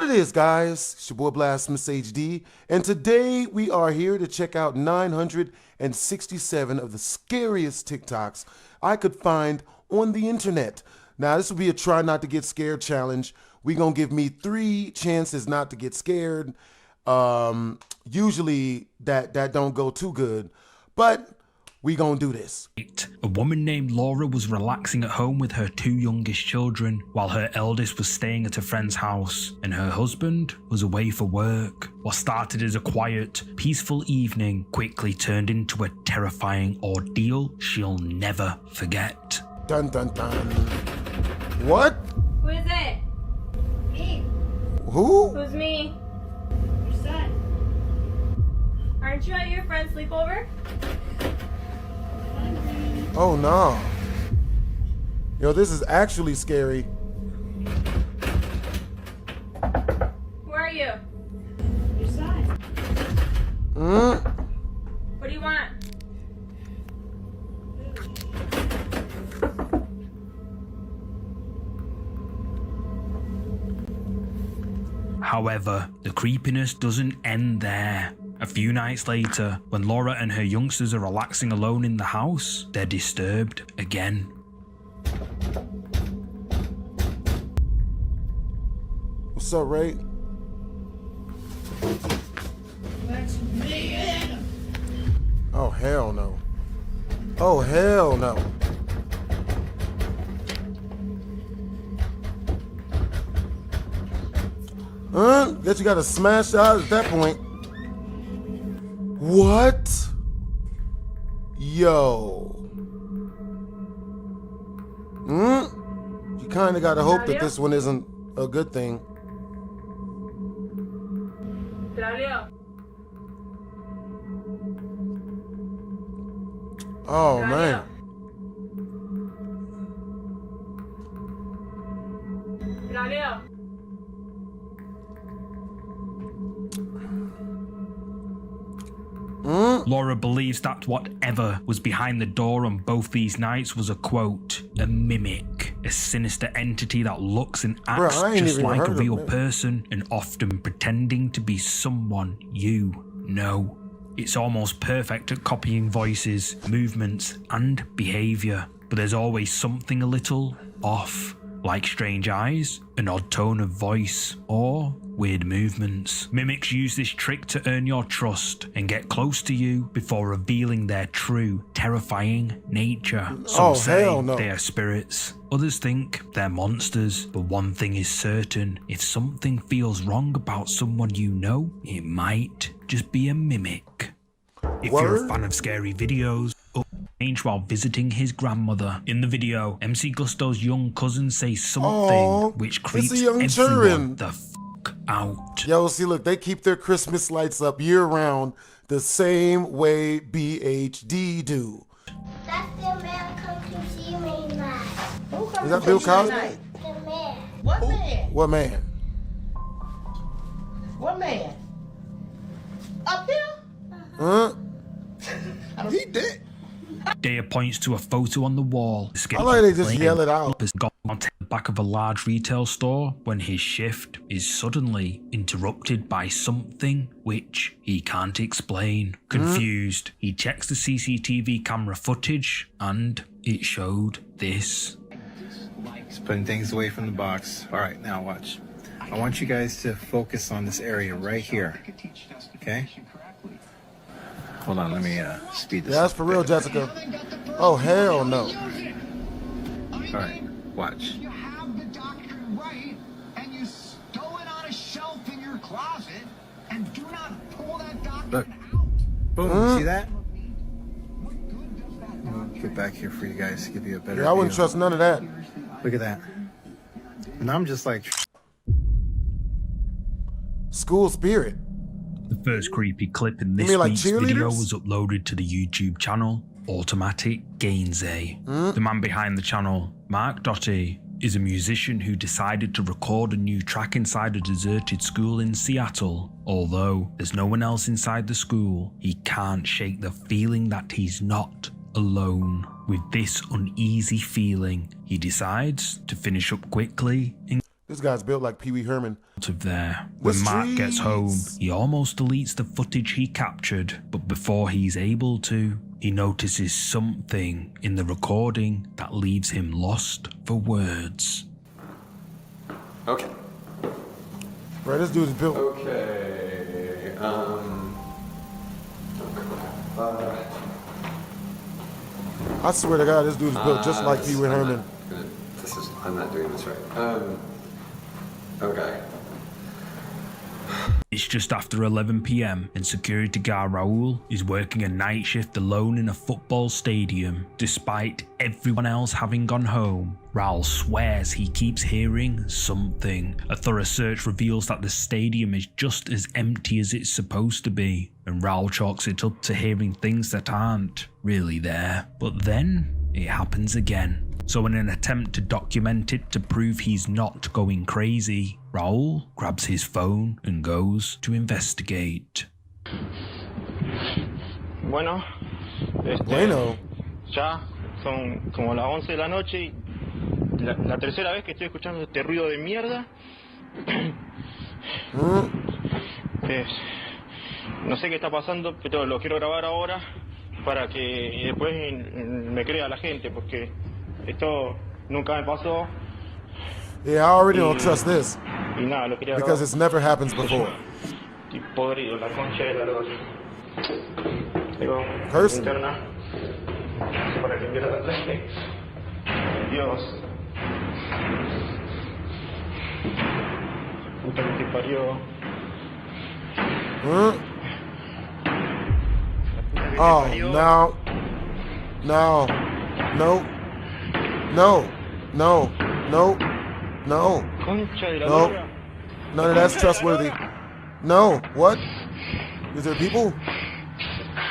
What it is, guys, it's your boy BlastphamousHD, and today we are here to check out 967 of the scariest TikToks I could find on the internet. Now, this will be a try not to get scared challenge. We're going to give me 3 chances not to get scared. Usually that don't go too good, but we gonna do this. A woman named Laura was relaxing at home with her 2 youngest children while her eldest was staying at a friend's house and her husband was away for work. What started as a quiet, peaceful evening quickly turned into a terrifying ordeal she'll never forget. Dun dun dun. What? Who is it? Me. Who? Who's me? Your son. Aren't you at your friend's sleepover? Oh no. Yo, this is actually scary. Who are you? Your son. What do you want? However, the creepiness doesn't end there. A few nights later, when Laura and her youngsters are relaxing alone in the house, they're disturbed again. What's up, Ray? That's me. Oh hell no. Oh hell no. Guess you gotta smash out at that point. What? Yo. You kinda gotta hope that this one isn't a good thing. Claudio. Oh man. Claudio. Laura believes that whatever was behind the door on both these nights was a quote, a mimic, a sinister entity that looks and acts just like a real person and often pretending to be someone you know. It's almost perfect at copying voices, movements, and behavior, but there's always something a little off, like strange eyes, an odd tone of voice, or weird movements. Mimics use this trick to earn your trust and get close to you before revealing their true, terrifying nature. Some say they are spirits, others think they're monsters, but one thing is certain, if something feels wrong about someone you know, it might just be a mimic. If you're a fan of scary videos, while visiting his grandmother. In the video, MC Gusto's young cousin says something which creeps everyone the fuck out. Yo, see, look, they keep their Christmas lights up year-round the same way BHD do. That's the man come to see me tonight. Is that Bill Cosby? The man. What man? What man? What man? Up there? Huh? He did. Daya points to a photo on the wall. I like they just yell it out. Has gone to the back of a large retail store when his shift is suddenly interrupted by something which he can't explain. Confused, he checks the CCTV camera footage and it showed this. Just putting things away from the box. All right, now watch. I want you guys to focus on this area right here. Okay? Hold on, let me speed this up. That's for real, Jessica. Oh, hell no. All right, watch. You have the doctrine right, and you stow it on a shelf in your closet, and do not pull that doctrine Look. out. Boom, see that? I'll get back here for you guys to give you a better I wouldn't view. trust none of that. Look at that. And I'm just like... School spirit. The first creepy clip in this like week's video cheerleaders? was uploaded to the YouTube channel Automatic Gainsay. The man behind the channel, Mark Doty, is a musician who decided to record a new track inside a deserted school in Seattle. Although there's no one else inside the school, he can't shake the feeling that he's not alone. With this uneasy feeling, he decides to finish up quickly and This guy's built like Pee Wee Herman. Out of there. When Mark gets home, he almost deletes the footage he captured, but before he's able to, he notices something in the recording that leaves him lost for words. Okay. Bro, this dude's built. Okay. I swear to God, this dude's built just like Pee Wee Herman. I'm not doing this right. Okay. It's just after 11 PM and security guard Raul is working a night shift alone in a football stadium. Despite everyone else having gone home, Raul swears he keeps hearing something. A thorough search reveals that the stadium is just as empty as it's supposed to be, and Raul chalks it up to hearing things that aren't really there. But then it happens again. So in an attempt to document it to prove he's not going crazy, Raul grabs his phone and goes to investigate. Bueno, Bueno. ya son como las 11 de la noche y la tercera vez que estoy escuchando este ruido de mierda. No sé qué está pasando, pero lo quiero grabar ahora para que después me crea la gente, porque esto nunca me pasó. Yeah, I already don't trust this. Y nada, lo quería Because grabar. it's never happens before. Estoy podrido, la concha de la luz. Tengo Curse. linterna para que pierda la ley. Dios. Puta que te parió. Huh? Oh, no. No. No. No. No. No. No. Concha de la No. lora. None of that's trustworthy. No. What? Is there people?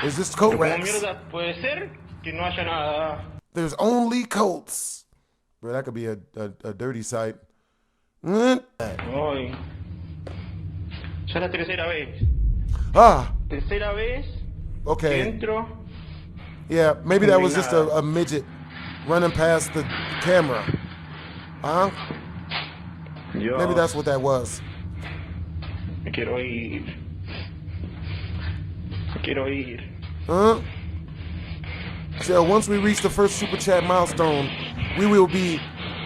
Is this coat ¿Cómo racks? mierda puede ser que no haya nada? There's only coats. Bro, that could be a dirty sight. Mm. Ay. Ya la tercera vez. Ah, Tercera vez que okay. entro. Yeah, maybe that was just a midget running past the camera. Huh? Dios. Maybe that's what that was. Me quiero ir. Me quiero ir. Huh? So once we reach the first Super Chat milestone, we will be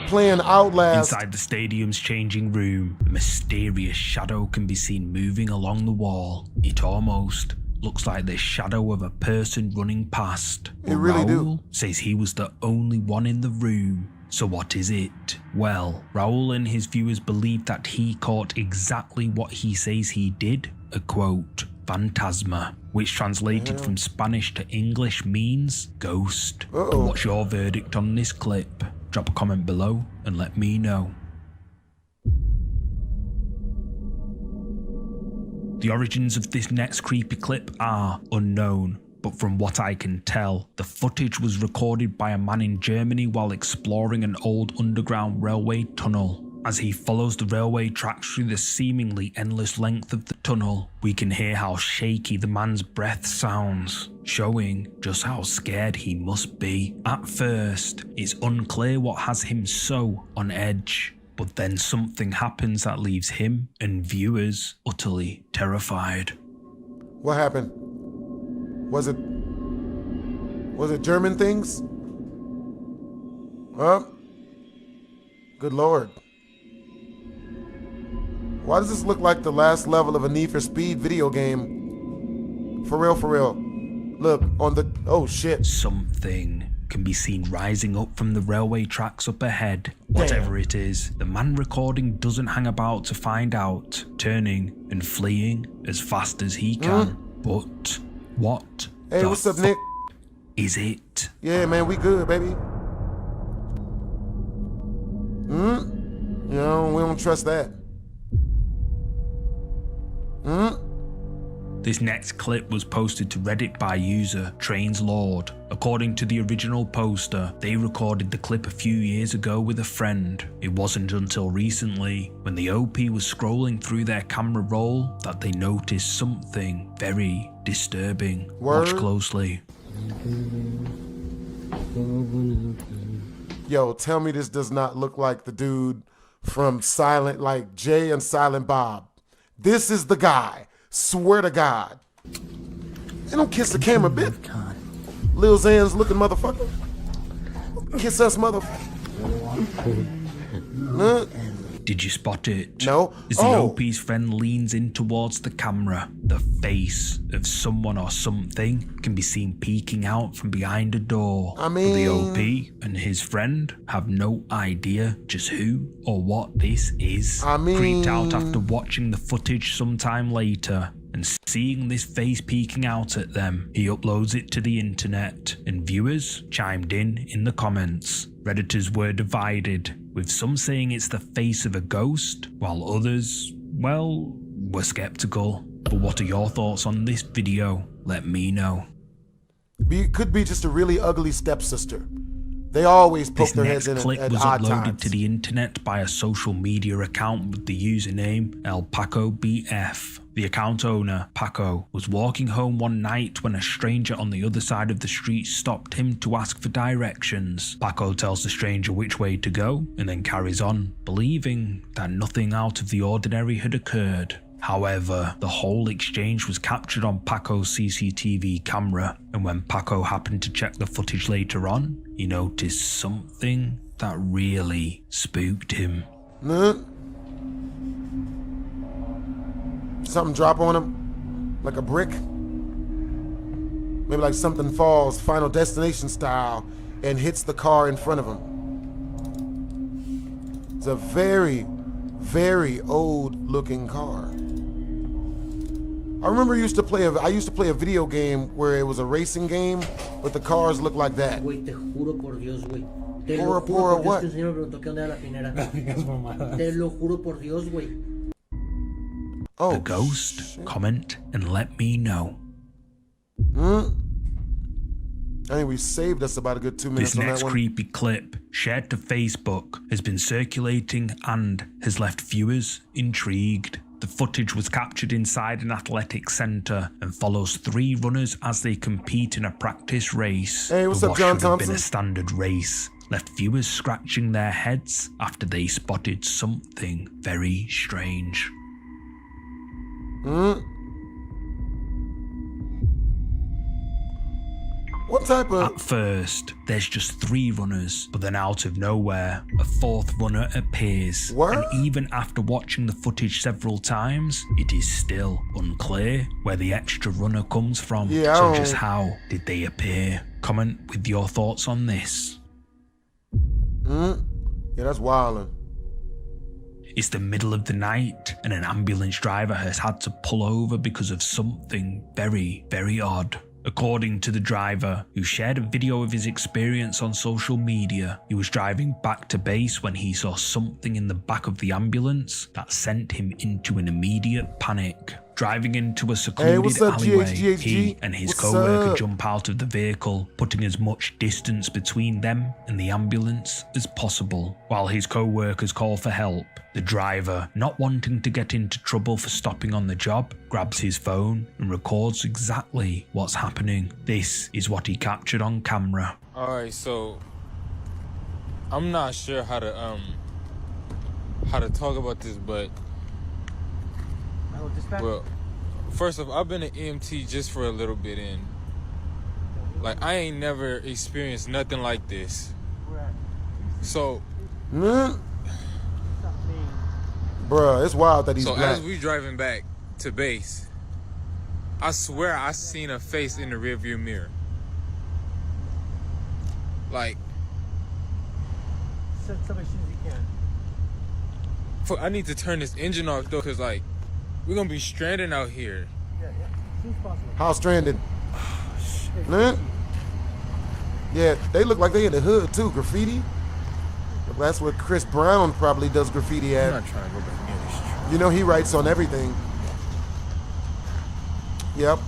playing Outlast. Inside the stadium's changing room, a mysterious shadow can be seen moving along the wall. It almost looks like the shadow of a person running past. It really do. Raul says he was the only one in the room. So what is it? Well, Raul and his viewers believe that he caught exactly what he says he did, a quote, phantasma, which translated from Spanish to English means ghost. But what's your verdict on this clip? Drop a comment below and let me know. The origins of this next creepy clip are unknown, but from what I can tell, the footage was recorded by a man in Germany while exploring an old underground railway tunnel. As he follows the railway tracks through the seemingly endless length of the tunnel, we can hear how shaky the man's breath sounds, showing just how scared he must be. At first, it's unclear what has him so on edge, but then something happens that leaves him and viewers utterly terrified. What happened? Was it German things? Huh? Good Lord. Why does this look like the last level of a Need for Speed video game? For real, for real. Look, on the... Oh, shit. Something can be seen rising up from the railway tracks up ahead. Whatever it is, the man recording doesn't hang about to find out, turning and fleeing as fast as he can. But what Hey, the what's up, Nick? is it? Yeah, man, we good, baby. You know, we don't trust that. This next clip was posted to Reddit by user Trains Lord. According to the original poster, they recorded the clip a few years ago with a friend. It wasn't until recently, when the OP was scrolling through their camera roll, that they noticed something very disturbing. Word? Watch closely. Yo, tell me this does not look like the dude from Silent, like Jay and Silent Bob. This is the guy. Swear to God. They don't kiss the camera, bit. Lil Xan's looking motherfucker. Kiss us, motherfucker. Huh? Did you spot it? No. As the OP's friend leans in towards the camera, the face of someone or something can be seen peeking out from behind a door. I mean, the OP and his friend have no idea just who or what this is. Creeped out after watching the footage sometime later and seeing this face peeking out at them, he uploads it to the internet, and viewers chimed in the comments. Redditors were divided, with some saying it's the face of a ghost, while others, well, were skeptical. But what are your thoughts on this video? Let me know. Could be just a really ugly stepsister. They always poke their heads in at odd times. This next clip was uploaded to the internet by a social media account with the username ElPacoBF. The account owner, Paco, was walking home one night when a stranger on the other side of the street stopped him to ask for directions. Paco tells the stranger which way to go and then carries on, believing that nothing out of the ordinary had occurred. However, the whole exchange was captured on Paco's CCTV camera, and when Paco happened to check the footage later on, he noticed something that really spooked him. Something drop on him, like a brick. Maybe like something falls, Final Destination style, and hits the car in front of him. It's a very, very old looking car. I remember I used to play a video game where it was a racing game, but the cars looked like that. Güey, te juro por Dios, güey. Te Por lo juro por what? Dios que el señor me preguntó qué onda era la pinera. Te lo juro por Dios, güey. The ghost, shit. Comment and let me know. I think we saved us about a good 2 minutes this on that next one. Creepy clip, shared to Facebook, has been circulating and has left viewers intrigued. The footage was captured inside an athletic centre and follows 3 runners as they compete in a practice race. Hey, what's for up, what John should have Thompson? been a standard race, left viewers scratching their heads after they spotted something very strange. What type of... At first, there's just 3 runners, but then out of nowhere, a 4th runner appears. What? And even after watching the footage several times, it is still unclear where the extra runner comes from. Yeah, so just how did they appear? Comment with your thoughts on this. Yeah, that's wildin'. It's the middle of the night, and an ambulance driver has had to pull over because of something very, very odd. According to the driver, who shared a video of his experience on social media, he was driving back to base when he saw something in the back of the ambulance that sent him into an immediate panic. Driving into a secluded alleyway, he and his co-worker jump out of the vehicle, putting as much distance between them and the ambulance as possible. While his co-workers call for help, the driver, not wanting to get into trouble for stopping on the job, grabs his phone and records exactly what's happening. This is what he captured on camera. Alright, so I'm not sure how to talk about this, but well, first off, I've been an EMT just for a little bit, and like I ain't never experienced nothing like this. So Bruh, it's wild that he's black. As we driving back to base, I swear I seen a face in the rearview mirror. Like, Tell me as soon as you can. fuck, I need to turn this engine off though, cause like we're gonna be stranded out here. Yeah, as soon as possible. How stranded? Yeah, they look like they in the hood too. Graffiti. That's where Chris Brown probably does graffiti at. I'm not trying to go back near this tree. You know he writes on everything. Yep.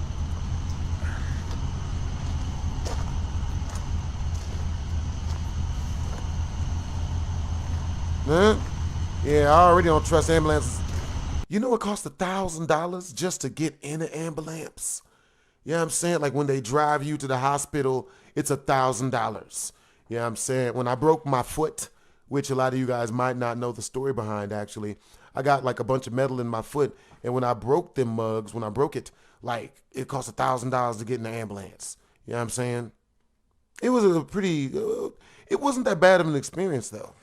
Yeah, I already don't trust ambulances. You know it costs $1,000 just to get in an ambulance? You know what I'm saying? Like when they drive you to the hospital, it's $1,000. You know what I'm saying? When I broke my foot which a lot of you guys might not know the story behind, actually. I got like a bunch of metal in my foot, and when I broke them mugs, when I broke it, like it cost $1,000 to get in the ambulance. You know what I'm saying? It was a pretty, it wasn't that bad of an experience though.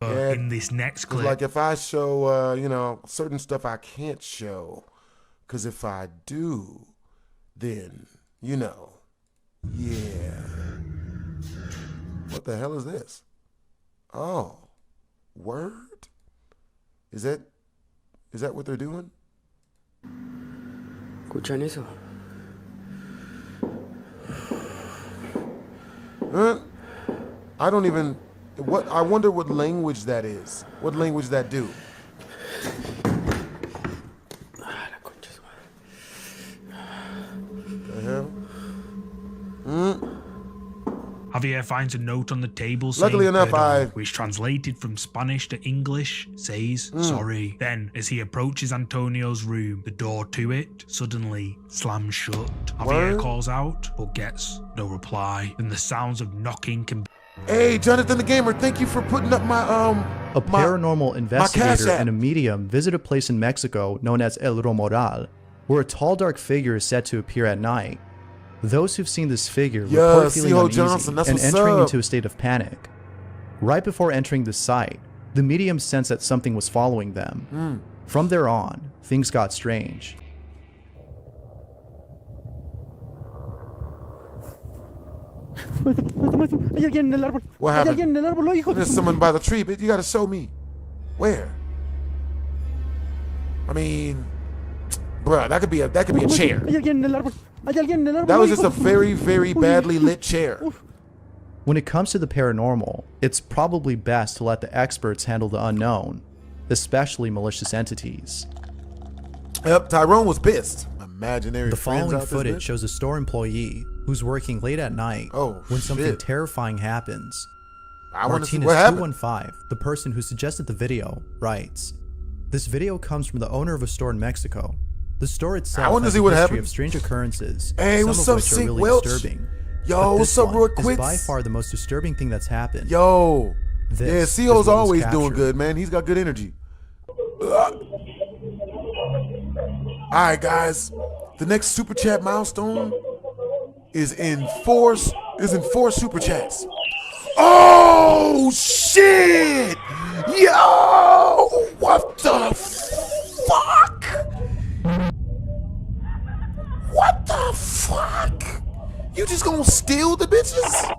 In this next clip, like if I show, you know, certain stuff I can't show, because if I do, then, you know, yeah. What the hell is this? Oh, word? Is that what they're doing? ¿Escuchan eso? I don't even. What? I wonder what language that is. What language that do? The hell? Javier finds a note on the table Luckily saying enough, perdón, which translated from Spanish to English says sorry. Then, as he approaches Antonio's room, the door to it suddenly slams shut. Javier calls out, but gets no reply. Then the sounds of knocking can be... Hey, Jonathan the Gamer, thank you for putting up my A paranormal investigator and a medium visit a place in Mexico known as El Romoral, where a tall dark figure is said to appear at night. Those who've seen this figure report feeling uneasy and entering into a state of panic. Right before entering the site, the medium sensed that something was following them. From there on, things got strange. What happened? There's someone by the tree, but you gotta show me. Where? I mean, bruh, that could be a chair. That was just a very, very badly lit chair. When it comes to the paranormal, it's probably best to let the experts handle the unknown, especially malicious entities. Yep, Tyrone was pissed. Imaginary The friends following out this footage bitch? shows a store employee who's working late at night when something terrifying happens. I want to see Martinez what happened. 215, the person who suggested the video, writes, "This video comes from the owner of a store in Mexico. The store itself has a history of strange occurrences, Hey, some what's of up, which are Sync really Welch? disturbing. Yo, But what's this up, one real is quick? by far the most disturbing thing that's happened. Yo, This yeah, is CO's what was always doing captured. good, man. He's got good energy. Alright, guys. The next super chat milestone is in four super chats. Oh shit! Yo! What the fuck? What the fuck? You just gonna steal the bitches?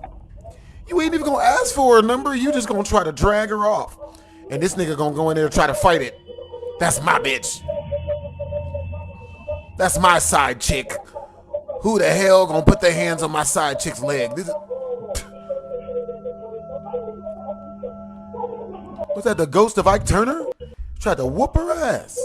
You ain't even gonna ask for her number, you just gonna try to drag her off. And this nigga gonna go in there and try to fight it. That's my bitch. That's my side chick. Who the hell gonna put their hands on my side chick's leg? Was that the ghost of Ike Turner? Tried to whoop her ass.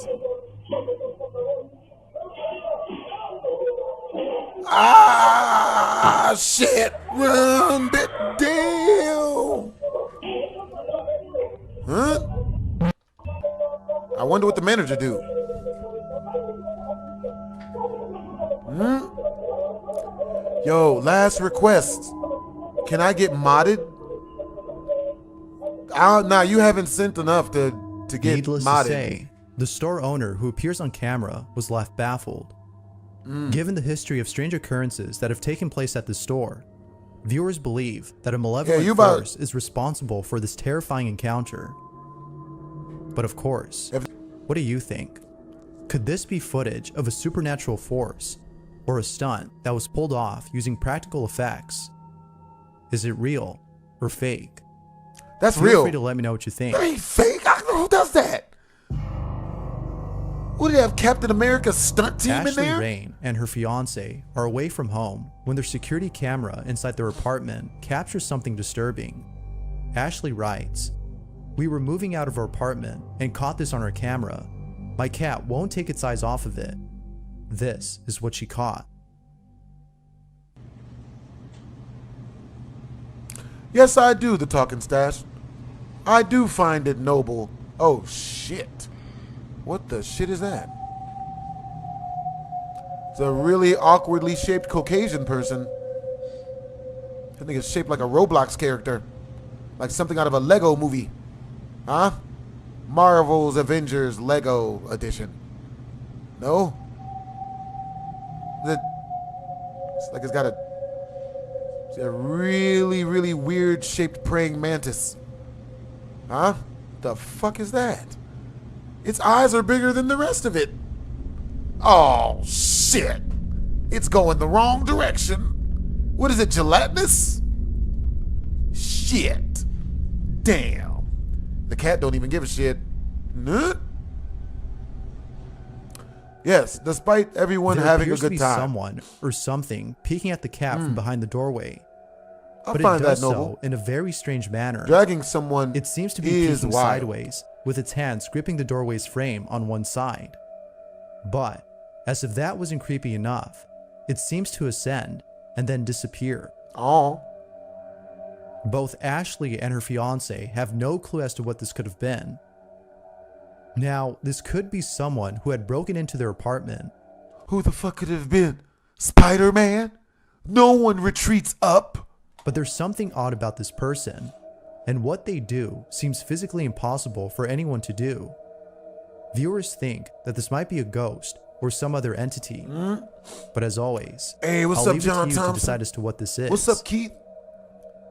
Ah, shit. Run, bit damn. Huh? I wonder what the manager do. Yo, last request. Can I get modded? Nah, you haven't sent enough to get Needless modded. to say, the store owner who appears on camera was left baffled. Given the history of strange occurrences that have taken place at the store, viewers believe that a malevolent force is responsible for this terrifying encounter. But of course, what do you think? Could this be footage of a supernatural force or a stunt that was pulled off using practical effects? Is it real or fake? That's Feel real. free to let me know what you think. That ain't fake. Who does that? What do they have, Captain America's stunt team in Ashley there? Rain and her fiance are away from home when their security camera inside their apartment captures something disturbing. Ashley writes, "We were moving out of our apartment and caught this on our camera. My cat won't take its eyes off of it. This is what she caught. Yes, I do, the talking stash. I do find it noble. Oh, shit. What the shit is that? It's a really awkwardly shaped Caucasian person. I think it's shaped like a Roblox character. Like something out of a Lego movie. Huh? Marvel's Avengers Lego edition. No? It's like it's got a really, really weird shaped praying mantis. Huh? The fuck is that? Its eyes are bigger than the rest of it. Oh, shit. It's going the wrong direction. What is it, gelatinous? Shit. Damn. The cat don't even give a shit. Nuh? Yes, despite everyone having a good time. There appears to be someone or something peeking at the cat from behind the doorway. I But find it does that noble. so in a very strange manner. Dragging someone It seems to be is peeking wild. sideways, with its hands gripping the doorway's frame on one side. But, as if that wasn't creepy enough, it seems to ascend and then disappear. Oh. Both Ashley and her fiance have no clue as to what this could have been. Now, this could be someone who had broken into their apartment. Who the fuck could it have been? Spider-Man? No one retreats up. But there's something odd about this person, and what they do seems physically impossible for anyone to do. Viewers think that this might be a ghost or some other entity, but as always, Hey, what's I'll up, leave John it to you to Thompson? decide as to what this is. What's up, Keith?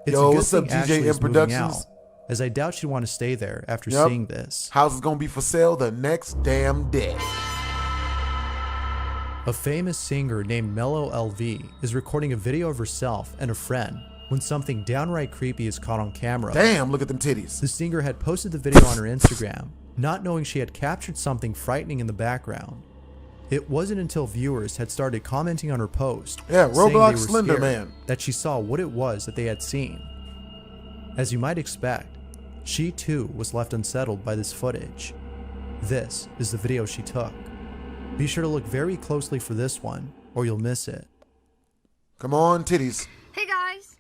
It's Yo, a good what's up, thing Ashley DJ is M moving Productions? out, as I doubt she'd want to stay there after Yep. seeing this. House is gonna be for sale the next damn day. A famous singer named Mellow LV is recording a video of herself and a friend when something downright creepy is caught on camera. Damn, look at them titties. The singer had posted the video on her Instagram, not knowing she had captured something frightening in the background. It wasn't until viewers had started commenting on her post, Yeah, saying they Roblox were Slender scared, Man, that she saw what it was that they had seen. As you might expect, she too was left unsettled by this footage. This is the video she took. Be sure to look very closely for this one, or you'll miss it. Come on, titties. Hey guys,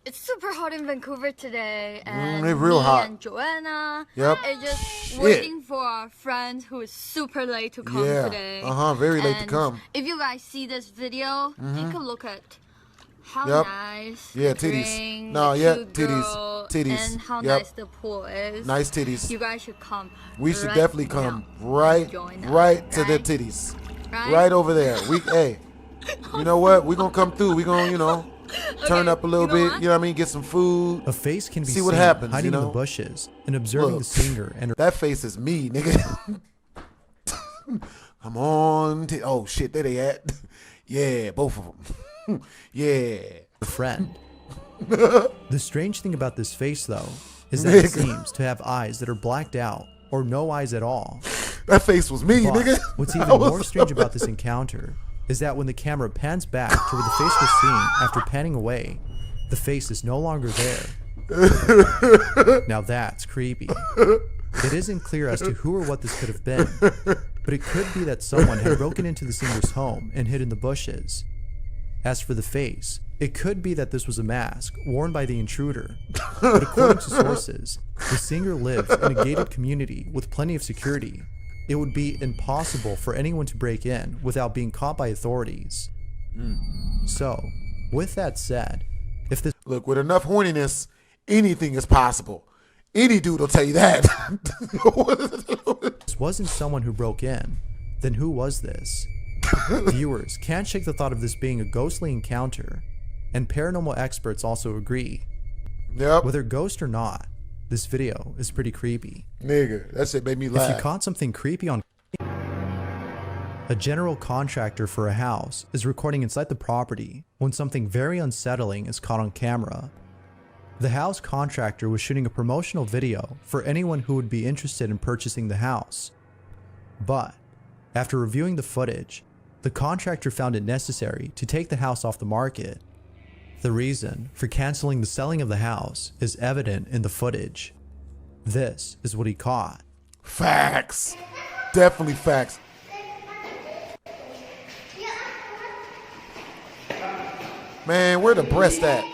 it's super hot in Vancouver today, and it's real me hot. and Joanna Yep. are just Shit. waiting for our friend who is super late to come Yeah. today. Very late to And come. If you guys see this video, take a look at how Yep. nice Yeah, the titties. drink, No, the yeah, cute titties. girl, Titties. and how Yep. nice the pool is. Nice titties. You guys should come. We should right definitely come now. right Join us, to the right? titties. Right? Right over there. Hey, you know what? We're gonna come through. We're gonna, turn up a little bit. You know what I mean? Get some food. A face can be See seen what happens, hiding you in know? the bushes and observing Look, the singer and her that face is me, nigga. Come on. Oh, shit. There they at. Yeah, both of them. Yeah. friend. The strange thing about this face, though, is that it seems to have eyes that are blacked out or no eyes at all. That face was me, But nigga. what's even more strange about this encounter is that when the camera pans back to where the face was seen after panning away, the face is no longer there. Now that's creepy. It isn't clear as to who or what this could have been, but it could be that someone had broken into the singer's home and hid in the bushes. As for the face, it could be that this was a mask worn by the intruder, but according to sources, the singer lives in a gated community with plenty of security. It would be impossible for anyone to break in without being caught by authorities. So, with that said, if this Look, with enough horniness, anything is possible. Any dude will tell you that. this wasn't someone who broke in, then who was this? Viewers can't shake the thought of this being a ghostly encounter, and paranormal experts also agree. Yep. Whether ghost or not, this video is pretty creepy. Nigga, that shit made me If laugh. you caught something creepy on a general contractor for a house is recording inside the property when something very unsettling is caught on camera. The house contractor was shooting a promotional video for anyone who would be interested in purchasing the house. But after reviewing the footage, the contractor found it necessary to take the house off the market. The reason for canceling the selling of the house is evident in the footage. This is what he caught. Facts. definitely facts. Man, where the breast at?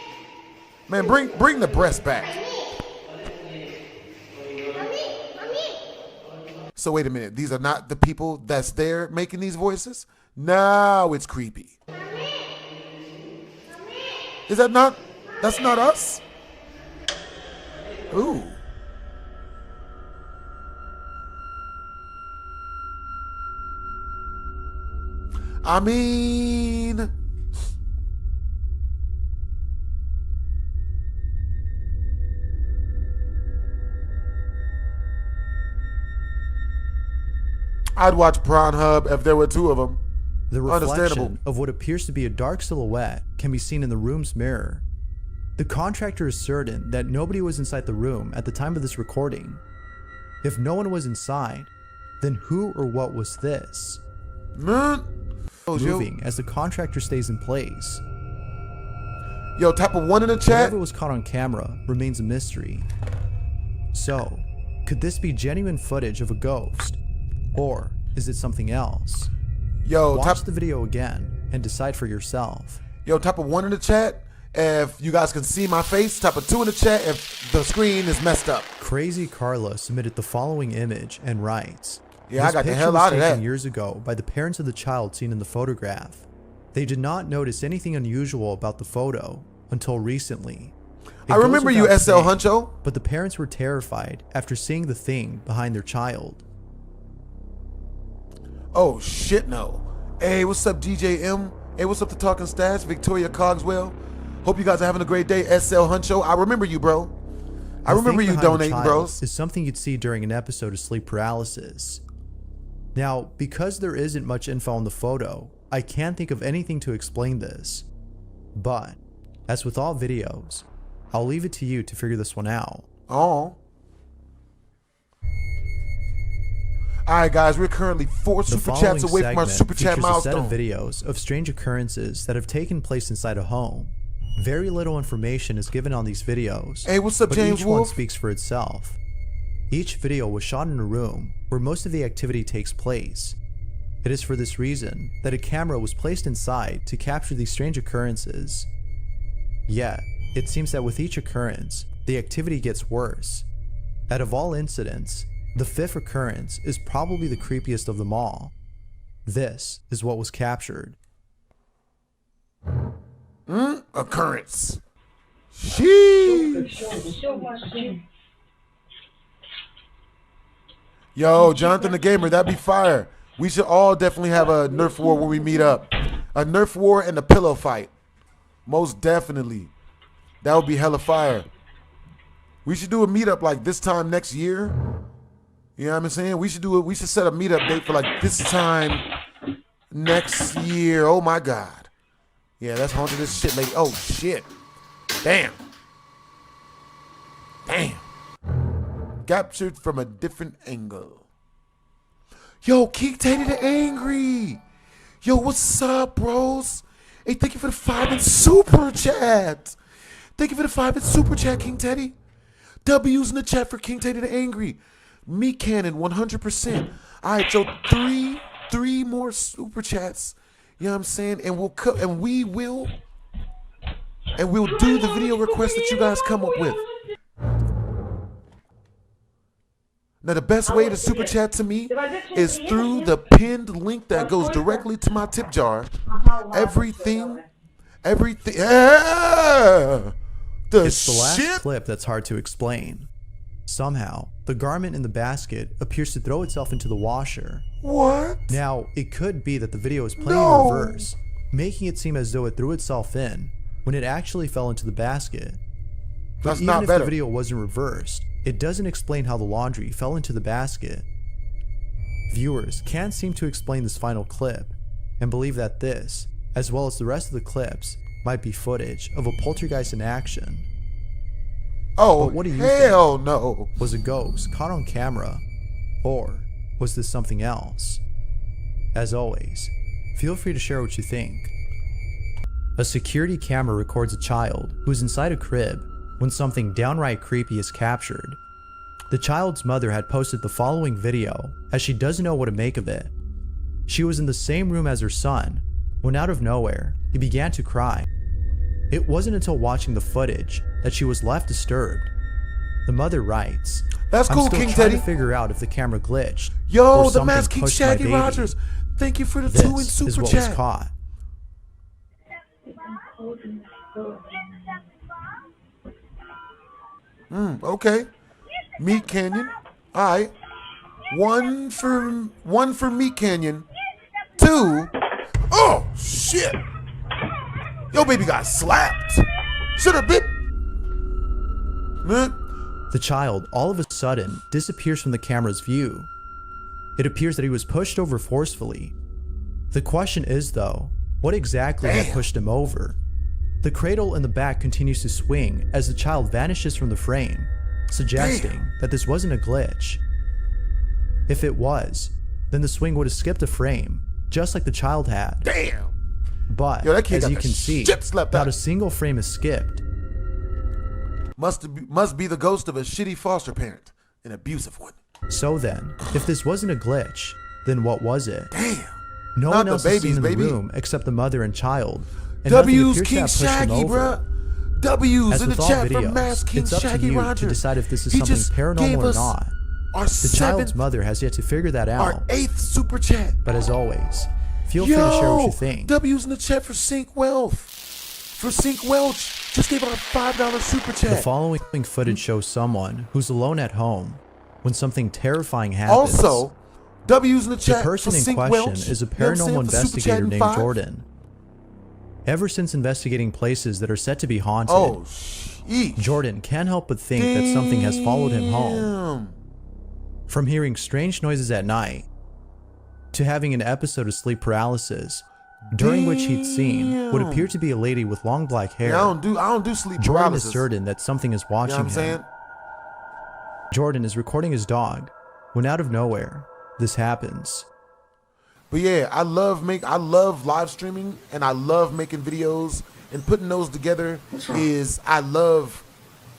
Man, bring the breast back. So wait a minute. These are not the people that's there making these voices? Now it's creepy. Is that not? That's not us? Ooh. I mean, I'd watch Pornhub if there were two of them. The reflection of what appears to be a dark silhouette can be seen in the room's mirror. The contractor is certain that nobody was inside the room at the time of this recording. If no one was inside, then who or what was this? Moving as the contractor stays in place. Yo, type of 1 in the chat. Whatever was caught on camera remains a mystery. So, could this be genuine footage of a ghost? Or is it something else? Yo, watch the video again and decide for yourself. Yo, type of 1 in the chat if you guys can see my face. Type of 2 in the chat if the screen is messed up. Crazy Carla submitted the following image and writes, "Yeah, I got the hell out of that." Years ago by the parents of the child seen in the photograph. They did not notice anything unusual about the photo until recently. I remember you, SL Huncho. But the parents were terrified after seeing the thing behind their child. Oh shit, no. Hey, what's up, DJ M? Hey, what's up to Talking Stats? Victoria Cogswell. Hope you guys are having a great day. SL Huncho, I remember you, bro. I remember you donating, bros. Is something you'd see during an episode of Sleep Paralysis. Now, because there isn't much info on the photo, I can't think of anything to explain this. But, as with all videos, I'll leave it to you to figure this one out. Oh. Alright guys, we're currently 4 super chats away from our super chat milestone. A set of videos of strange occurrences that have taken place inside a home. Very little information is given on these videos. Hey, what's up, James each Wolf? one speaks for itself. Each video was shot in a room where most of the activity takes place. It is for this reason that a camera was placed inside to capture these strange occurrences. Yet, it seems that with each occurrence, the activity gets worse. Out of all incidents, the 5th occurrence is probably the creepiest of them all. This is what was captured. Occurrence. Sheesh. Yo, Jonathan the Gamer, that'd be fire. We should all definitely have a Nerf war when we meet up. A Nerf war and a pillow fight. Most definitely. That would be hella fire. We should do a meetup like this time next year. You know what I'm saying? We should do it. We should set a meetup date for like this time next year. Oh my God. Yeah, that's haunted this shit late. Oh shit. Damn. Damn. Captured from a different angle. Yo, King Teddy the Angry. Yo, what's up, bros? Hey, thank you for the 5 in super chat. Thank you for the 5 in super chat, King Teddy. W's in the chat for King Teddy the Angry. Me Cannon 100%. All right, so three more super chats. You know what I'm saying? And we'll do the video request that you guys come up with. Now the best way to super chat to me is through the pinned link that goes directly to my tip jar. Everything. Yeah. It's the last clip that's hard to explain. Somehow, the garment in the basket appears to throw itself into the washer. What? Now, it could be that the video is playing in reverse, making it seem as though it threw itself in when it actually fell into the basket. But That's even not if better. the video wasn't reversed, it doesn't explain how the laundry fell into the basket. Viewers can't seem to explain this final clip and believe that this, as well as the rest of the clips, might be footage of a poltergeist in action. Oh, but what do you hell think? No. Was a ghost caught on camera? Or was this something else? As always, feel free to share what you think. A security camera records a child who is inside a crib when something downright creepy is captured. The child's mother had posted the following video, as she doesn't know what to make of it. She was in the same room as her son, when out of nowhere, he began to cry. It wasn't until watching the footage that she was left disturbed. The mother writes, "That's cool, I'm still King trying Teddy. to figure out if the camera glitched. Yo, or the something Masked King pushed my Shaggy baby. Rogers. Thank you for the This 2 in is super what chat. was caught." Okay. Meat Canyon. All right. One for Meat Canyon. 2. Oh shit! Yo, baby got slapped. Should have been. The child all of a sudden disappears from the camera's view. It appears that he was pushed over forcefully. The question is though, what exactly had pushed him over? The cradle in the back continues to swing as the child vanishes from the frame, suggesting that this wasn't a glitch. If it was, then the swing would have skipped a frame, just like the child had. Damn. But Yo, that kid as got you the can see, shit slapped not out. a single frame is skipped. Must be the ghost of a shitty foster parent, an abusive one. So then, if this wasn't a glitch, then what was it? Damn. No Not one the else is seen babies, in baby. the room except the mother and child. And nothing W's appears to King have pushed them Shaggy, over. bruh. W's As in the with all chat from videos, Masked King it's up Shaggy to you Rogers. to decide if this is He something just paranormal gave or us not. Our The child's 7th, mother has yet to figure that our out. 8th super chat. But as always, feel free to share what you think. W's in the chat for Sync Wealth. For Sync Welch, just gave out a $5 super chat. The following footage shows someone who's alone at home when something terrifying happens. Also, W's in the chat The person for in Sync question Welch. is a You know what I'm saying? paranormal For super investigator chatting named 5. Jordan. Ever since investigating places that are said to be haunted, Oh, Jordan can't help but think that something has followed him home. Damn. From hearing strange noises at night, to having an episode of sleep paralysis, during which he'd seen what appeared to be a lady with long black hair. Yeah, I don't do sleep Jordan paralysis. is certain that something is watching You know what I'm him. saying? Jordan is recording his dog when out of nowhere, this happens. But yeah, I love live streaming and I love making videos and putting those together. I love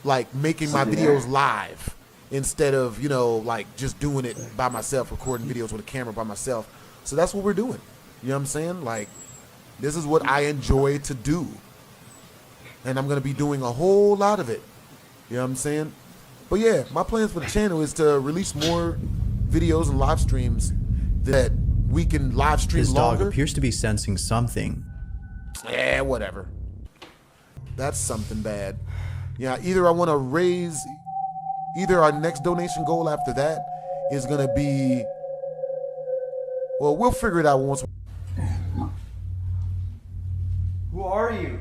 like making my videos live instead of, you know, like just doing it by myself, recording videos with a camera by myself. So that's what we're doing. You know what I'm saying? Like, this is what I enjoy to do. And I'm going to be doing a whole lot of it. You know what I'm saying? But yeah, my plans for the channel is to release more videos and live streams that we can live stream His dog longer. appears to be sensing something. Yeah, whatever. That's something bad. Yeah, either our next donation goal after that is going to be, well, we'll figure it out once. Who are you?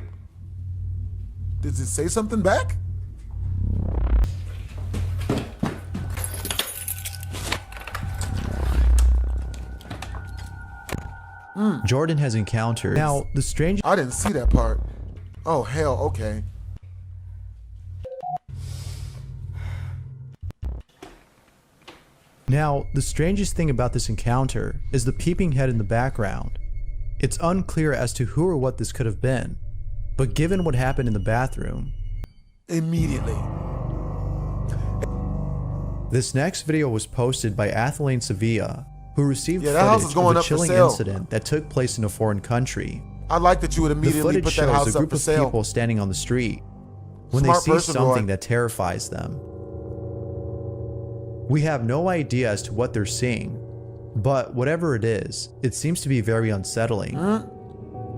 Does it say something back? Jordan has encountered. Now, the strange. I didn't see that part. Oh, hell, okay. Now, the strangest thing about this encounter is the peeping head in the background. It's unclear as to who or what this could have been, but given what happened in the bathroom, immediately. This next video was posted by Athelaine Sevilla, who received that house is footage going of a up for chilling sale. incident that took place in a foreign country. I like that you would The immediately footage put that shows house a up group for of sale. people standing on the street when Smart they see person, something Roy. that terrifies them. We have no idea as to what they're seeing, but whatever it is, it seems to be very unsettling.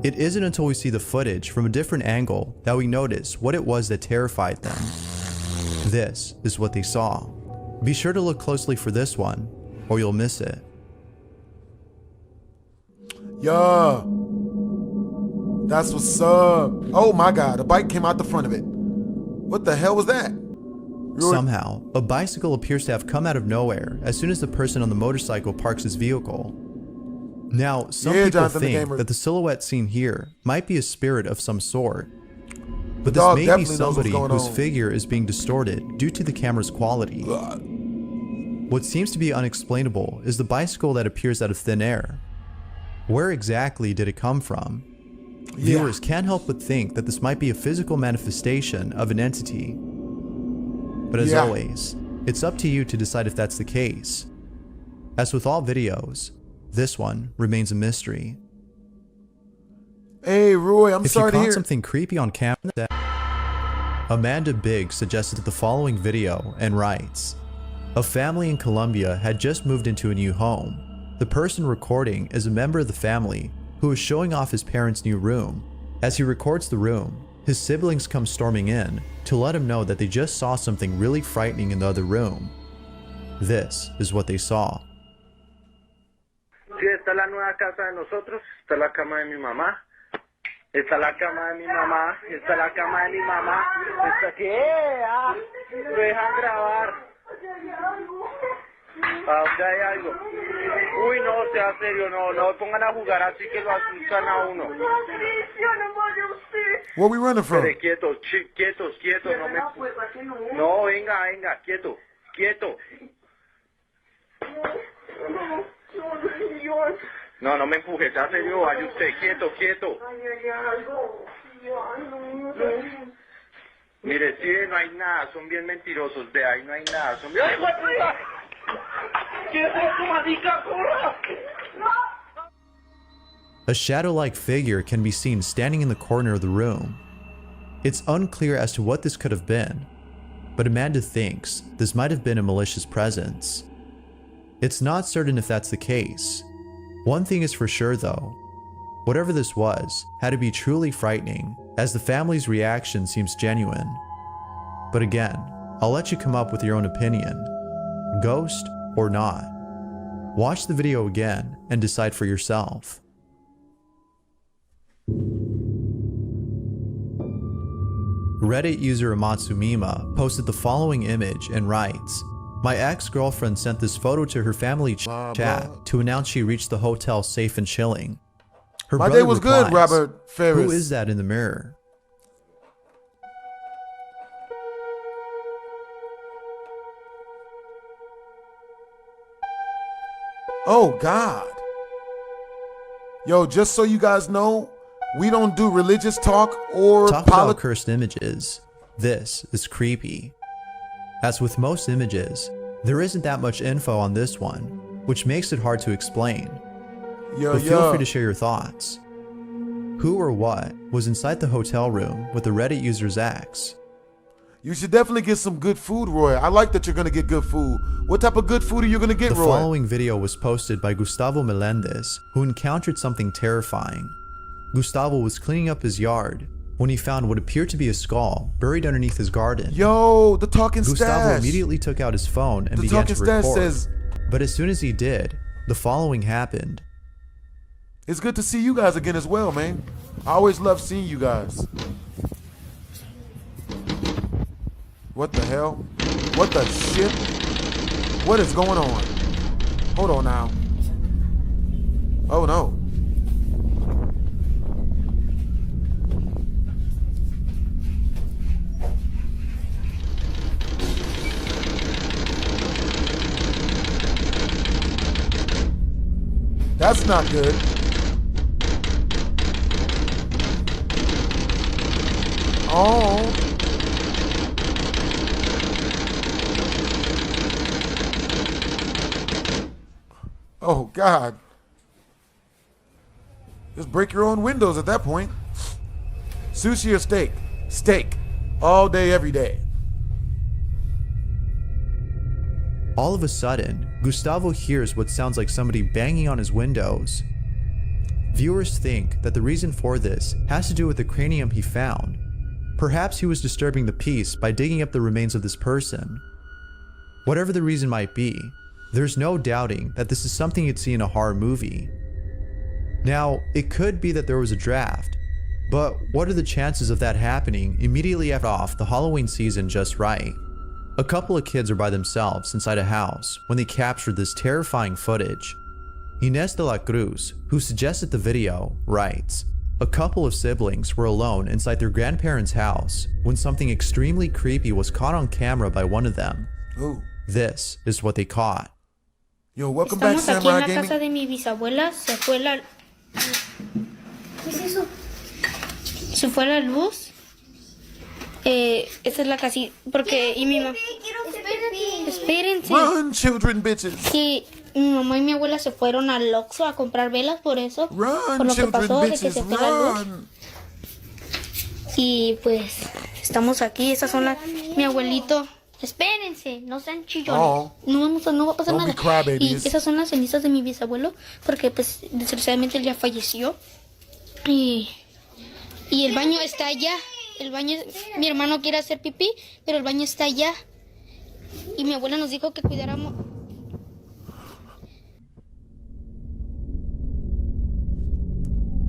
It isn't until we see the footage from a different angle that we notice what it was that terrified them. This is what they saw. Be sure to look closely for this one, or you'll miss it. Yeah. That's what's up. Oh my God, a bike came out the front of it. What the hell was that? Somehow, a bicycle appears to have come out of nowhere as soon as the person on the motorcycle parks his vehicle. Now, some people Jonathan the think Gamer. that the silhouette seen here might be a spirit of some sort. But The dog this may be definitely knows what's somebody going whose on. figure is being distorted due to the camera's quality. What seems to be unexplainable is the bicycle that appears out of thin air. Where exactly did it come from? Viewers can't help but think that this might be a physical manifestation of an entity. But as always, It's up to you to decide if that's the case. As with all videos, this one remains a mystery. Hey, Roy, I'm sorry to hear. If you caught something creepy on camera, Amanda Biggs suggested the following video and writes, a family in Colombia had just moved into a new home. The person recording is a member of the family who is showing off his parents' new room. As he records the room, his siblings come storming in to let him know that they just saw something really frightening in the other room. This is what they saw. Sí, esta es la nueva casa de nosotros, esta es la cama de mi mamá, esta es la cama de mi mamá, esta es la cama de mi mamá, esta que lo dejan grabar. Acá hay algo. Uy, no, sea serio, no pongan a jugar así que lo asustan a uno. Where we running from? Quietos, no me... No, venga, quieto. No me empuje, sea serio, vaya usted, quieto. Mire, sí, no hay nada, son bien mentirosos, de ahí no hay nada, son bien... ¿Qué es eso, marica, corra? A shadow-like figure can be seen standing in the corner of the room. It's unclear as to what this could have been, but Amanda thinks this might have been a malicious presence. It's not certain if that's the case. One thing is for sure though, whatever this was had to be truly frightening, as the family's reaction seems genuine. But again, I'll let you come up with your own opinion, ghost or not. Watch the video again and decide for yourself. Reddit user Amatsumima posted the following image and writes, my ex-girlfriend sent this photo to her family chat to announce she reached the hotel safe and chilling. Her My brother day was replies, good, Robert Ferris. Who is that in the mirror? Oh, God. Yo, just so you guys know, we don't do religious talk or Talk about cursed images. This is creepy. As with most images, there isn't that much info on this one, which makes it hard to explain. But feel free to share your thoughts. Who or what was inside the hotel room with the Reddit user's ex? You should definitely get some good food, Roy. I like that you're gonna get good food. What type of good food are you gonna get, Roy? The following video was posted by Gustavo Melendez, who encountered something terrifying. Gustavo was cleaning up his yard when he found what appeared to be a skull buried underneath his garden. Yo, the talking stash. Gustavo immediately took out his phone and began to record. Says, but as soon as he did, the following happened. It's good to see you guys again as well, man. I always love seeing you guys. What the hell? What the shit? What is going on? Hold on now. Oh no. That's not good. Oh. Oh, God. Just break your own windows at that point. Sushi or steak? Steak. All day, every day. All of a sudden, Gustavo hears what sounds like somebody banging on his windows. Viewers think that the reason for this has to do with the cranium he found. Perhaps he was disturbing the peace by digging up the remains of this person. Whatever the reason might be, there's no doubting that this is something you'd see in a horror movie. Now, it could be that there was a draft, but what are the chances of that happening immediately after the Halloween season just right? A couple of kids are by themselves inside a house when they captured this terrifying footage. Inés de la Cruz, who suggested the video, writes, a couple of siblings were alone inside their grandparents' house when something extremely creepy was caught on camera by one of them. Ooh. This is what they caught. Yo, welcome back, Samurai Gaming. Estamos aquí en la casa de mi bisabuela, se fue la... ¿Qué es eso? Se fue la luz. Esa es la casita, porque... Y mi mamá... Espérense. Run, children, bitches. Sí, mi mamá y mi abuela se fueron al Oxxo a comprar velas por eso. Run, por lo que children, pasó, de que bitches, se fue la luz. run. Y pues estamos aquí. Esas son las... Mi abuelito. Espérense, no sean chillones. Oh. No va a pasar Don't be nada. crybabies. Y esas son las cenizas de mi bisabuelo, porque pues desgraciadamente él ya falleció. Y el baño está allá. El baño, mi hermano quiere hacer pipí, pero el baño está allá. Y mi abuela nos dijo que cuidáramos.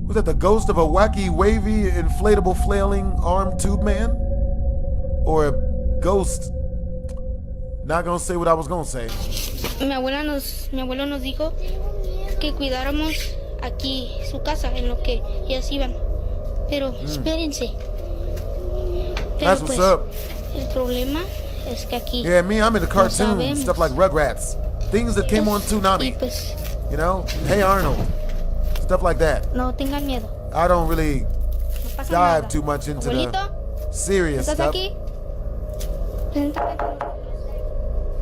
Was that the ghost of a wacky, wavy, inflatable, flailing armed tube man? Or a ghost? Not gonna say what I was gonna say. Mi abuelo nos dijo que cuidáramos aquí su casa en lo que ellas iban. Pero espérense. Pero That's what's up. El problema es que aquí. Yeah, me, I'm into cartoons, sabemos. stuff like Rugrats, things that came on Toonami. Pues, you know, Hey Arnold, stuff like that. no tengan miedo. I don't really No pasa dive nada. too much into Abuelito, the serious ¿estás stuff. aquí? Preséntate.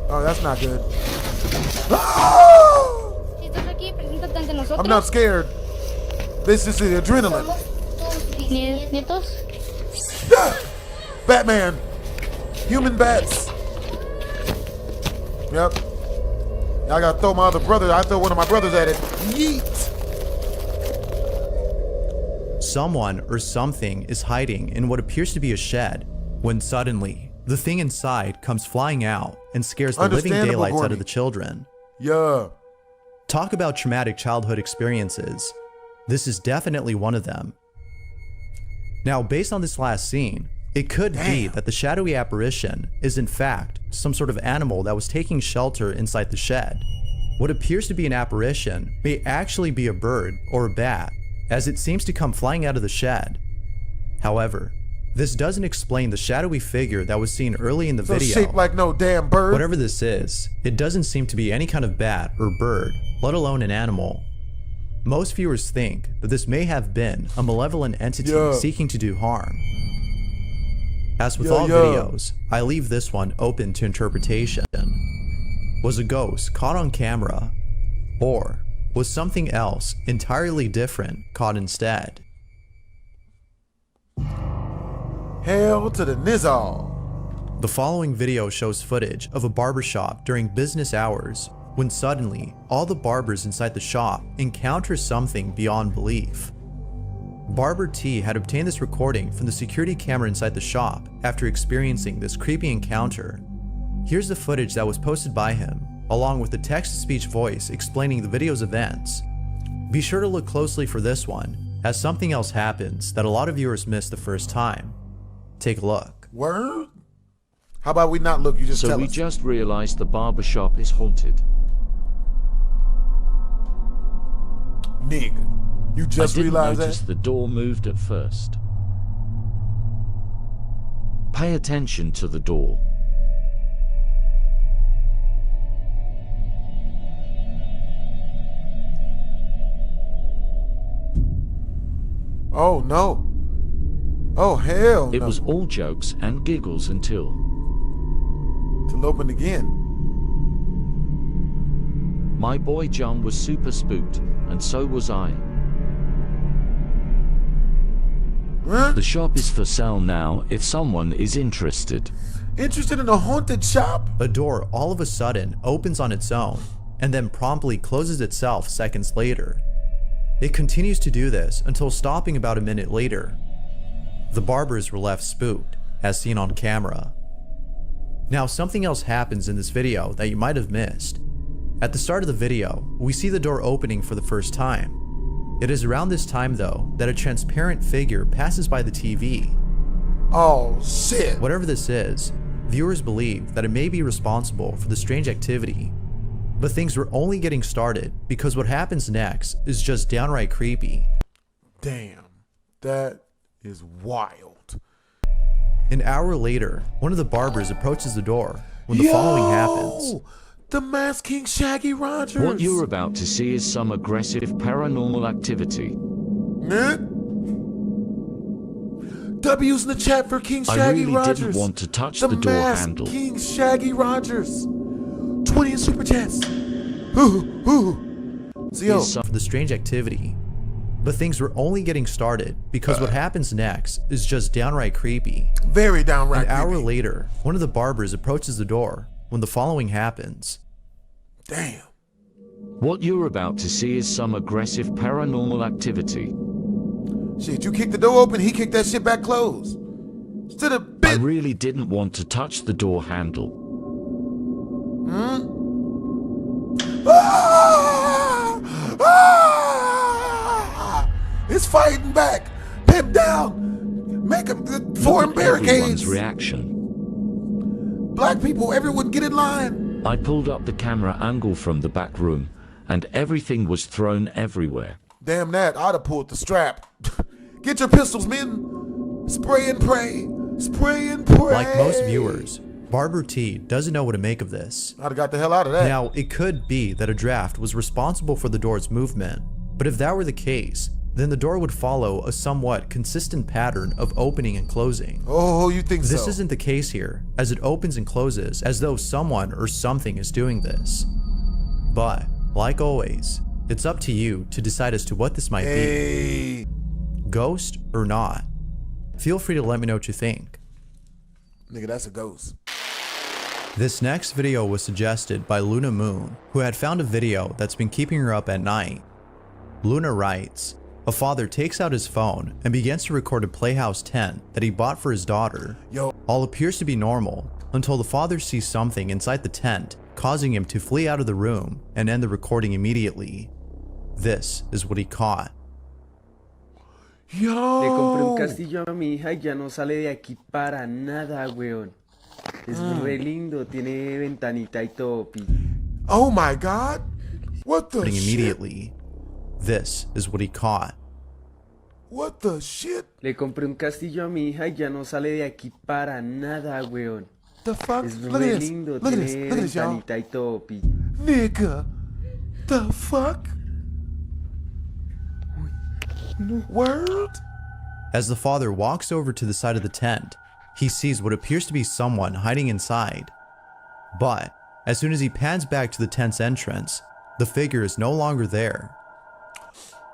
Oh, that's not good. Si estás aquí, preséntate ante nosotros. I'm not scared. This is the adrenaline. Nietos. Batman. Human bats. Yep. I gotta throw my other brother. I throw one of my brothers at it. Yeet. Someone or something is hiding in what appears to be a shed, when suddenly, the thing inside comes flying out and scares the living daylights out of the children. Yeah. Talk about traumatic childhood experiences. This is definitely one of them. Now, based on this last scene, it could be that the shadowy apparition is in fact some sort of animal that was taking shelter inside the shed. What appears to be an apparition may actually be a bird or a bat, as it seems to come flying out of the shed. However, this doesn't explain the shadowy figure that was seen early in the video. Shaped like no damn bird. Whatever this is, it doesn't seem to be any kind of bat or bird, let alone an animal. Most viewers think that this may have been a malevolent entity seeking to do harm. As with all videos, I leave this one open to interpretation. Was a ghost caught on camera? Or was something else entirely different caught instead? Hell to the nizzle. The following video shows footage of a barbershop during business hours when suddenly all the barbers inside the shop encounter something beyond belief. Barber T had obtained this recording from the security camera inside the shop after experiencing this creepy encounter. Here's the footage that was posted by him, along with the text-to-speech voice explaining the video's events. Be sure to look closely for this one, as something else happens that a lot of viewers missed the first time. Take a look. Word? How about we not look, you just tell us. So we just realized the barbershop is haunted. Nigga, you just realized that? I didn't notice the door moved at first. Pay attention to the door. Oh no. Oh hell no. It was all jokes and giggles until opened again. My boy John was super spooked, and so was I. Huh? The shop is for sale now if someone is interested. Interested in a haunted shop? A door all of a sudden opens on its own, and then promptly closes itself seconds later. It continues to do this until stopping about a minute later. The barbers were left spooked, as seen on camera. Now, something else happens in this video that you might have missed. At the start of the video, we see the door opening for the first time. It is around this time, though, that a transparent figure passes by the TV. Oh, shit. Whatever this is, viewers believe that it may be responsible for the strange activity. But things were only getting started because what happens next is just downright creepy. Damn, that is wild. An hour later, one of the barbers approaches the door when the following happens. The Masked King Shaggy Rogers. What you're about to see is some aggressive paranormal activity. W's in the chat for King Shaggy I really Rogers. didn't want to touch the door masked handle. King Shaggy Rogers. 20 in super chats. So, for the strange activity. But things were only getting started because what happens next is just downright creepy. Very downright creepy. An hour creepy. later, one of the barbers approaches the door when the following happens. Damn. What you're about to see is some aggressive paranormal activity. Shit, you kicked the door open, he kicked that shit back closed. I really didn't want to touch the door handle. It's fighting back. Pimp down. Make him form barricades. Everyone's reaction. Black people, everyone get in line. I pulled up the camera angle from the back room, and everything was thrown everywhere. Damn that, I'd have pulled the strap. Get your pistols, men. Spray and pray. Spray and pray. Like most viewers, Barber T doesn't know what to make of this. I'd have got the hell out of that. Now, it could be that a draft was responsible for the door's movement, but if that were the case, then the door would follow a somewhat consistent pattern of opening and closing. Oh, you think so? This isn't the case here, as it opens and closes as though someone or something is doing this. But, like always, it's up to you to decide as to what this might be. Ghost or not. Feel free to let me know what you think. Nigga, that's a ghost. This next video was suggested by Luna Moon, who had found a video that's been keeping her up at night. Luna writes, a father takes out his phone and begins to record a Playhouse tent that he bought for his daughter. All appears to be normal until the father sees something inside the tent, causing him to flee out of the room and end the recording immediately. This is what he caught. Le compré un castillo a mi hija y ya no sale de aquí para nada, weón. Es re lindo, tiene ventanita y todo. Oh my God! What the shit? Immediately. This is what he caught. What the shit? Le compré un castillo a mi hija y ya no sale de aquí para nada, weón. The fuck? Es Look at re this. lindo, Look at tiene this. Look at this, y'all. ventanita y todo. Nigga. The fuck? Word? As the father walks over to the side of the tent, he sees what appears to be someone hiding inside. But as soon as he pans back to the tent's entrance, the figure is no longer there.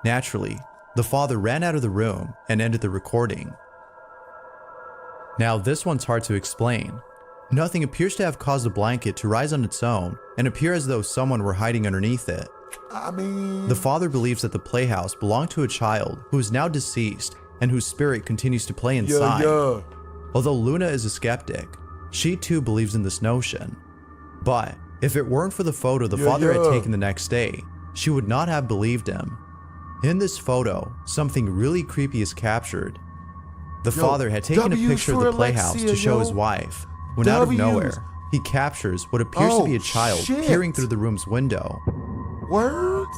Naturally, the father ran out of the room and ended the recording. Now this one's hard to explain. Nothing appears to have caused the blanket to rise on its own and appear as though someone were hiding underneath it. The father believes that the playhouse belonged to a child who is now deceased and whose spirit continues to play inside. Although Luna is a skeptic, she too believes in this notion. But if it weren't for the photo the father had taken the next day, she would not have believed him. In this photo, something really creepy is captured. The father had taken a picture of the playhouse to show his wife, when out of nowhere, he captures what appears to be a child peering through the room's window. Word?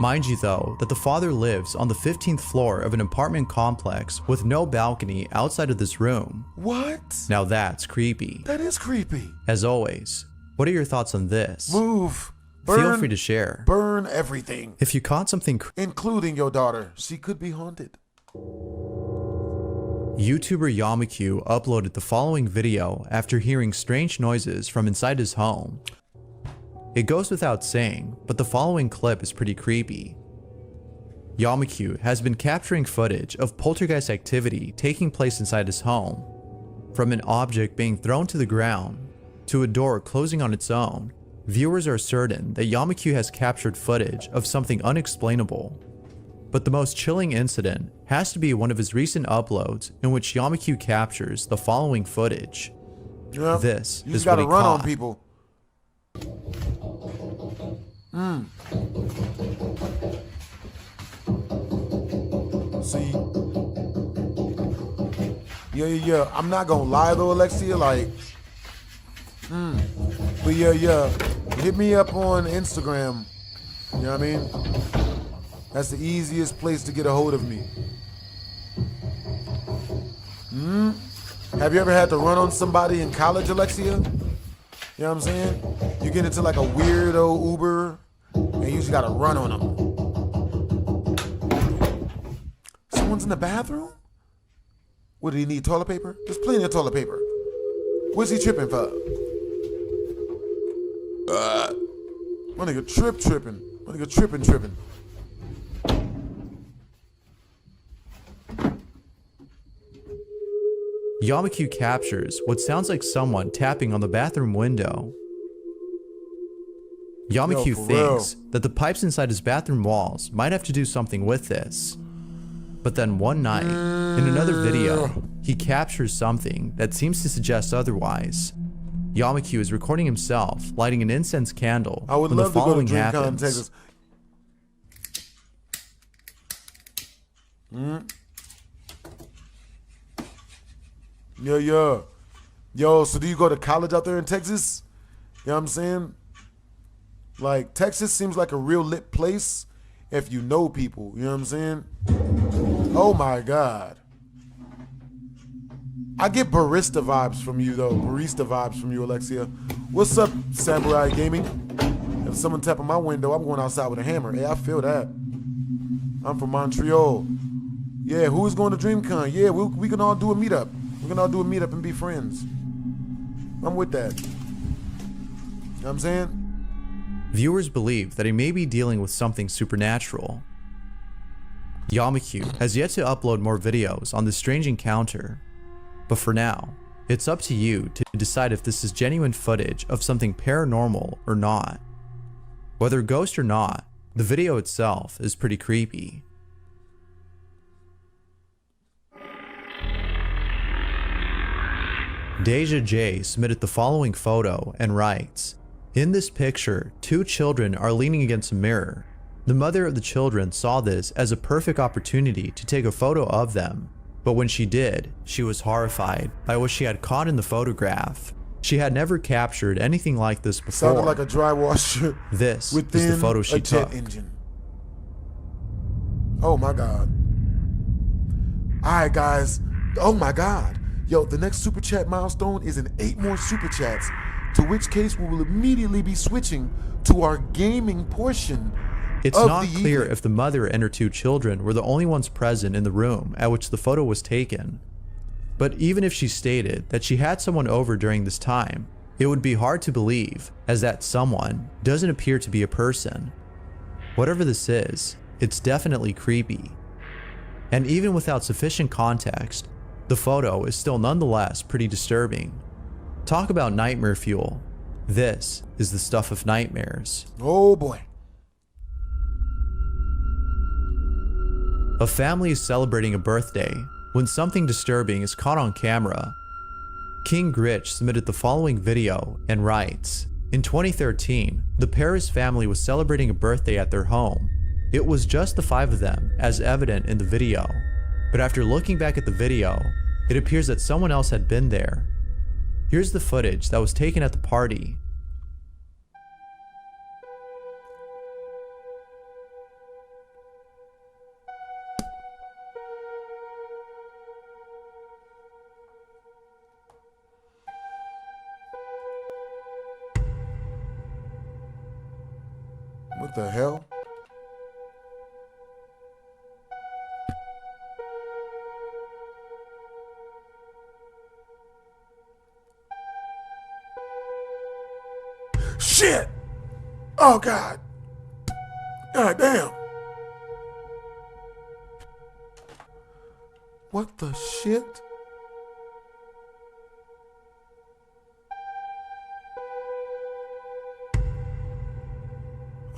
Mind you though, that the father lives on the 15th floor of an apartment complex with no balcony outside of this room. What? Now that's creepy. That is creepy. As always, what are your thoughts on this? Move. Feel free to share. Burn everything. If you caught something including your daughter, she could be haunted. YouTuber Yamaku uploaded the following video after hearing strange noises from inside his home. It goes without saying, but the following clip is pretty creepy. Yamaku has been capturing footage of poltergeist activity taking place inside his home. From an object being thrown to the ground, to a door closing on its own, viewers are certain that Yamaku has captured footage of something unexplainable. But the most chilling incident has to be one of his recent uploads in which Yamaku captures the following footage. This is what he run caught. on people. See? Yeah. I'm not gonna lie though, Alexia, like, but yeah. Hit me up on Instagram. You know what I mean? That's the easiest place to get a hold of me. Have you ever had to run on somebody in college, Alexia? You know what I'm saying? You get into like a weirdo Uber and you just gotta run on them. Someone's in the bathroom? What did he need? Toilet paper? There's plenty of toilet paper. What's he tripping for? My nigga tripping. My nigga tripping. Yamaku captures what sounds like someone tapping on the bathroom window. Yamaku thinks that the pipes inside his bathroom walls might have to do something with this. But then one night, in another video, he captures something that seems to suggest otherwise. Yamaku is recording himself lighting an incense candle when the following happens. Yeah. Yo, so do you go to college out there in Texas? You know what I'm saying? Like, Texas seems like a real lit place if you know people. You know what I'm saying? Oh my God. I get barista vibes from you, though. Barista vibes from you, Alexia. What's up, Samurai Gaming? If someone tap on my window, I'm going outside with a hammer. Hey, I feel that. I'm from Montreal. Yeah, who's going to DreamCon? Yeah, we can all do a meetup. We can all do a meetup and be friends. I'm with that. You know what I'm saying? Viewers believe that he may be dealing with something supernatural. Yamaku has yet to upload more videos on this strange encounter, but for now, it's up to you to decide if this is genuine footage of something paranormal or not. Whether ghost or not, the video itself is pretty creepy. Deja J submitted the following photo and writes, "In this picture, 2 children are leaning against a mirror. The mother of the children saw this as a perfect opportunity to take a photo of them, but when she did, she was horrified by what she had caught in the photograph. She had never captured anything like this before. Sounded like a dry washer. This is the photo she took." Engine. Oh my God. Alright guys, oh my God. Yo, the next super chat milestone is in 8 more super chats, to which case we will immediately be switching to our gaming portion. It's not clear if the mother and her 2 children were the only ones present in the room at which the photo was taken. But even if she stated that she had someone over during this time, it would be hard to believe, as that someone doesn't appear to be a person. Whatever this is, it's definitely creepy. And even without sufficient context, the photo is still nonetheless pretty disturbing. Talk about nightmare fuel. This is the stuff of nightmares. Oh boy. A family is celebrating a birthday when something disturbing is caught on camera. King Gritch submitted the following video and writes, "In 2013, the Paris family was celebrating a birthday at their home. It was just the 5 of them, as evident in the video. But after looking back at the video, it appears that someone else had been there. Here's the footage that was taken at the party." What the hell? Shit! Oh God! God damn! What the shit?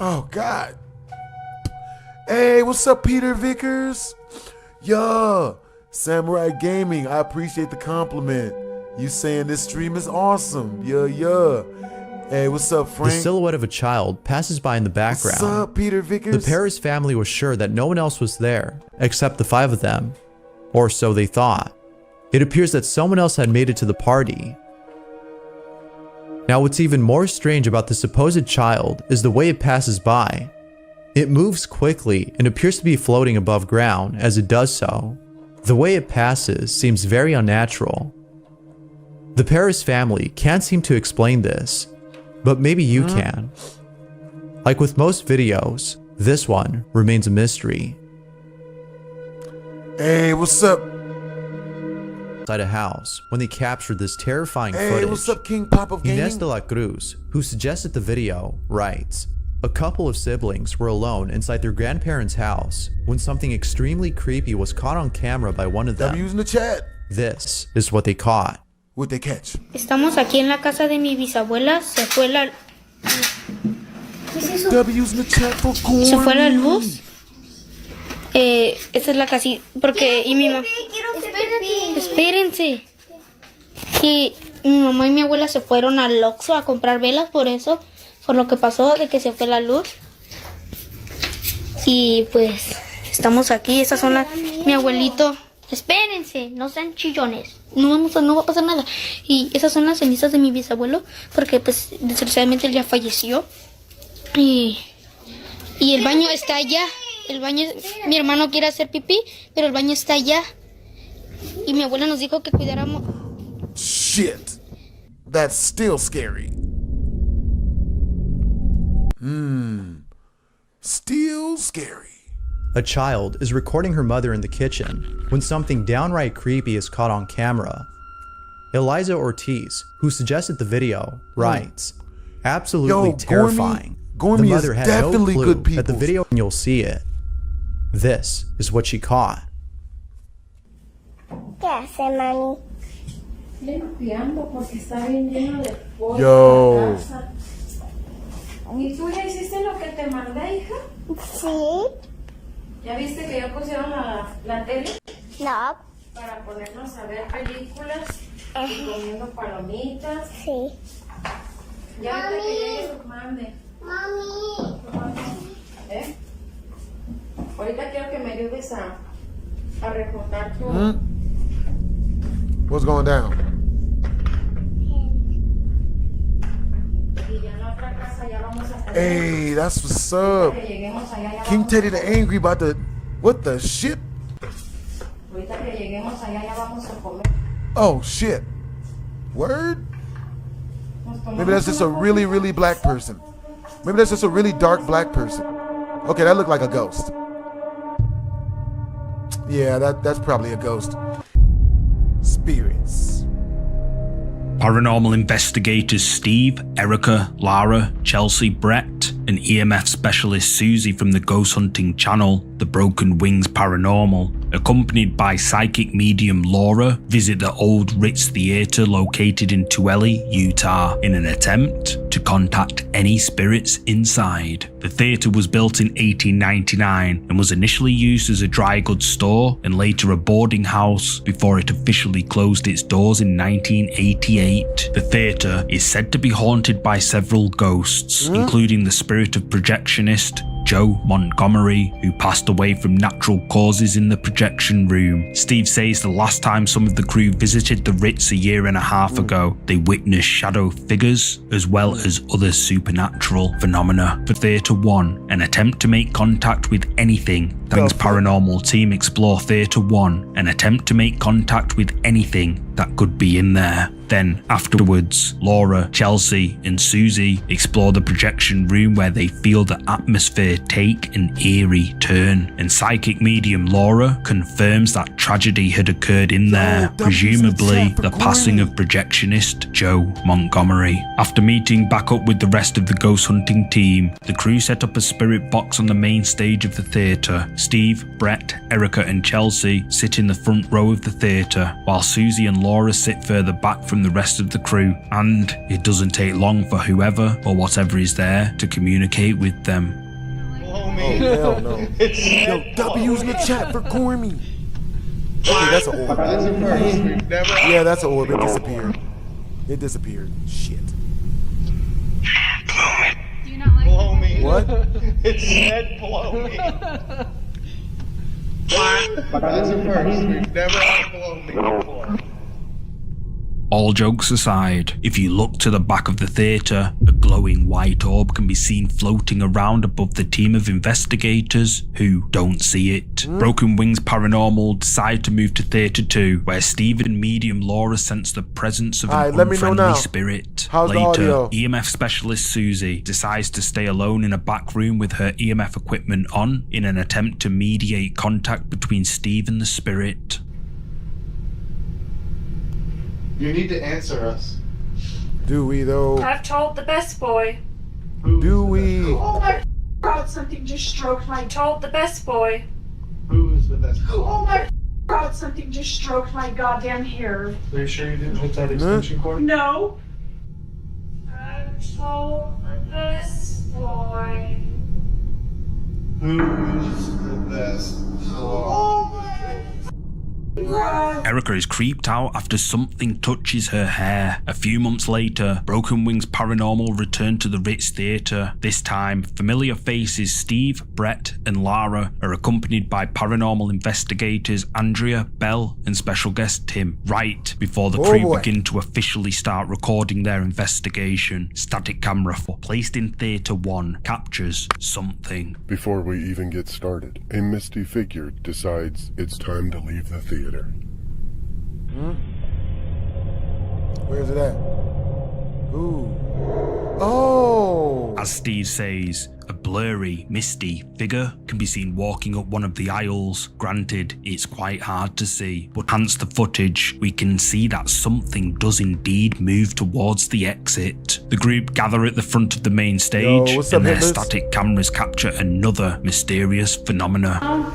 Oh God! Hey, what's up, Peter Vickers? Yo, Samurai Gaming, I appreciate the compliment. You saying this stream is awesome? Yeah. Hey, what's up, Frank? The silhouette of a child passes by in the background. What's up, Peter Vickers? The Paris family was sure that no one else was there, except the 5 of them. Or so they thought. It appears that someone else had made it to the party. Now what's even more strange about the supposed child is the way it passes by. It moves quickly and appears to be floating above ground as it does so. The way it passes seems very unnatural. The Paris family can't seem to explain this, but maybe you can. Like with most videos, this one remains a mystery. Hey, what's up? inside a house when they captured this terrifying Hey, footage. what's up, King Pop of Gaming? Inés de la Cruz, who suggested the video, writes, a couple of siblings were alone inside their grandparents' house when something extremely creepy was caught on camera by one of them. W using the chat. This is what they caught. What they catch? Estamos aquí en la casa de mi bisabuela. Se fue la... ¿Qué es eso? W using the chat for corn. Se fue la luz. Esta es la casita. Porque... Y mi mamá... Espérense. Y mi mamá y mi abuela se fueron al Oxxo a comprar velas por eso. Por lo que pasó de que se fue la luz. Y pues... Estamos aquí. Estas son las... Mi abuelito... Espérense, no sean chillones. No va a pasar nada. Y esas son las cenizas de mi bisabuelo. Porque pues desgraciadamente él ya falleció. Y el baño está allá. El baño, mi hermano quiere hacer pipí, pero el baño está allá. Y mi abuela nos dijo que cuidáramos. Shit. That's still scary. Still scary. A child is recording her mother in the kitchen when something downright creepy is caught on camera. Eliza Ortiz, who suggested the video, writes, absolutely terrifying. Gormy the mother is had definitely no clue good people. that the video, and you'll see it. This is what she caught. ¿Qué hace, mami? Limpiando porque está bien lleno de polvo Yo. la casa. ¿Y tú ya hiciste lo que te mandé, hija? Sí. ¿Ya viste que ya pusieron la tele? No. Para ponernos a ver películas y comiendo palomitas. Sí. Ya ahorita que llegue tu mande. Mami. ¿Eh? Ahorita quiero que me ayudes a recortar tu... What's going down? Y ya en la otra casa ya vamos a tener... Hey, that's what's up. Que lleguemos allá ya King vamos Teddy the Angry about the... What the shit? Ahorita que lleguemos allá ya vamos a comer. Oh, shit. Word? Maybe that's just a really, really black person. Maybe that's just a really dark black person. Okay, that looked like a ghost. Yeah, that's probably a ghost. Spirits. Paranormal investigators Steve, Erica, Lara, Chelsea, Brett, and EMF specialist Susie from the ghost hunting channel, The Broken Wings Paranormal, accompanied by psychic medium Laura, visit the old Ritz Theater located in Tooele, Utah, in an attempt to contact any spirits inside. The theater was built in 1899 and was initially used as a dry goods store and later a boarding house before it officially closed its doors in 1988. The theater is said to be haunted by several ghosts, including the spirit of projectionist Joe Montgomery, who passed away from natural causes in the projection room. Steve says the last time some of the crew visited the Ritz a year and a half ago, they witnessed shadow figures as well as other supernatural phenomena. For Theatre 1, an attempt to make contact with anything. Thanks Paranormal team explore Theatre 1, an attempt to make contact with anything that could be in there. Then, afterwards, Laura, Chelsea, and Susie explore the projection room where they feel the atmosphere take an eerie turn, and psychic medium Laura confirms that tragedy had occurred in there, presumably the passing of projectionist Joe Montgomery. After meeting back up with the rest of the ghost hunting team, the crew set up a spirit box on the main stage of the theatre. Steve, Brett, Erica, and Chelsea sit in the front row of the theatre, while Susie and Laura sit further back from the rest of the crew, and it doesn't take long for whoever or whatever is there to communicate with them. Oh, hell no. Yo, W's in the chat for Gormy. Okay, that's an orb. Yeah, that's an orb. It disappeared. It disappeared. Shit. Blow me. What? It said blow me. This is a first. We've never had blow me before. All jokes aside, if you look to the back of the theatre, a glowing white orb can be seen floating around above the team of investigators who don't see it. Broken Wings Paranormal decide to move to Theatre 2, where Steve and medium Laura sense the presence of an unfriendly spirit. Later, EMF specialist Susie decides to stay alone in a back room with her EMF equipment on in an attempt to mediate contact between Steve and the spirit. You need to answer us. Do we though? I've told the best boy. Do we? Oh my God, something just stroked my... Told the best boy. Who is the best boy? Oh my God, something just stroked my goddamn hair. Are you sure you didn't hit that extension cord? No. I've told the best boy. Who's the best boy? Oh my God. Erica is creeped out after something touches her hair. A few months later, Broken Wings Paranormal returned to the Ritz Theater. This time, familiar faces Steve, Brett, and Lara are accompanied by paranormal investigators Andrea, Belle, and special guest Tim, right before the crew begin to officially start recording their investigation. Static camera placed in Theater 1 captures something. Before we even get started, a misty figure decides it's time to leave the theater. Where's it at? Ooh. Oh! As Steve says, a blurry, misty figure can be seen walking up one of the aisles. Granted, it's quite hard to see, but hence the footage, we can see that something does indeed move towards the exit. The group gather at the front of the main stage, and their static cameras capture another mysterious phenomena. I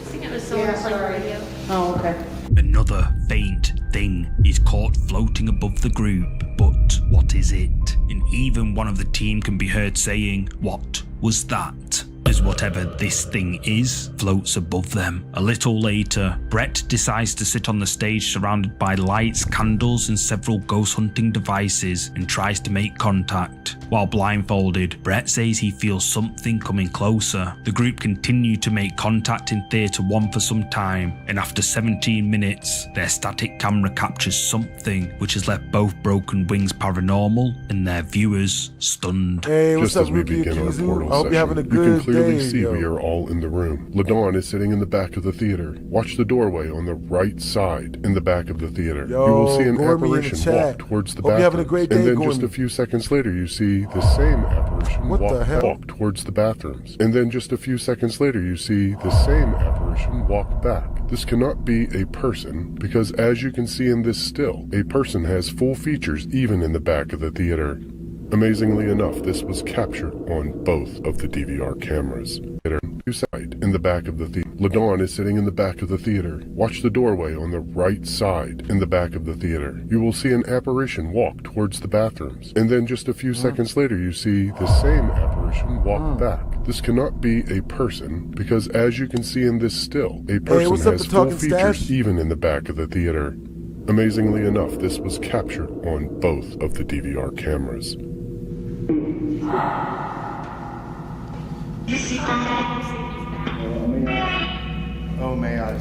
think it was someone's radio. Oh, okay. Another faint thing is caught floating above the group, but what is it? And even one of the team can be heard saying, "What was that?" As whatever this thing is floats above them. A little later, Brett decides to sit on the stage surrounded by lights, candles, and several ghost hunting devices and tries to make contact. While blindfolded, Brett says he feels something coming closer. The group continue to make contact in Theater 1 for some time, and after 17 minutes, their static camera captures something which has left both Broken Wings Paranormal and their viewers stunned. Hey, what's Just up, as we Rookie begin our Akizu? portal I hope you're having a session, good you can clearly day, see yo. we are all in the room. LaDawn is sitting in the back of the theater. Watch the doorway on the right side in the back of the theater. Yo, you will see an Gormy in the apparition chat. walk towards the Hope you're having a bathroom. great day, And then Gormy. just a few seconds later, you see the same apparition walk towards the bathrooms. And then just a few seconds later, you see the same apparition walk back. This cannot be a person, because as you can see in this still, a person has full features even in the back of the theater. Amazingly enough, this was captured on both of the DVR cameras. In the back of the theater. LaDawn is sitting in the back of the theater. Watch the doorway on the right side in the back of the theater. You will see an apparition walk towards the bathrooms. And then just a few seconds later, you see the same apparition walk back. This cannot be a person, because as you can see in this still, a person has full features even in the back of the theater. Amazingly enough, this was captured on both of the DVR cameras. Oh, may I?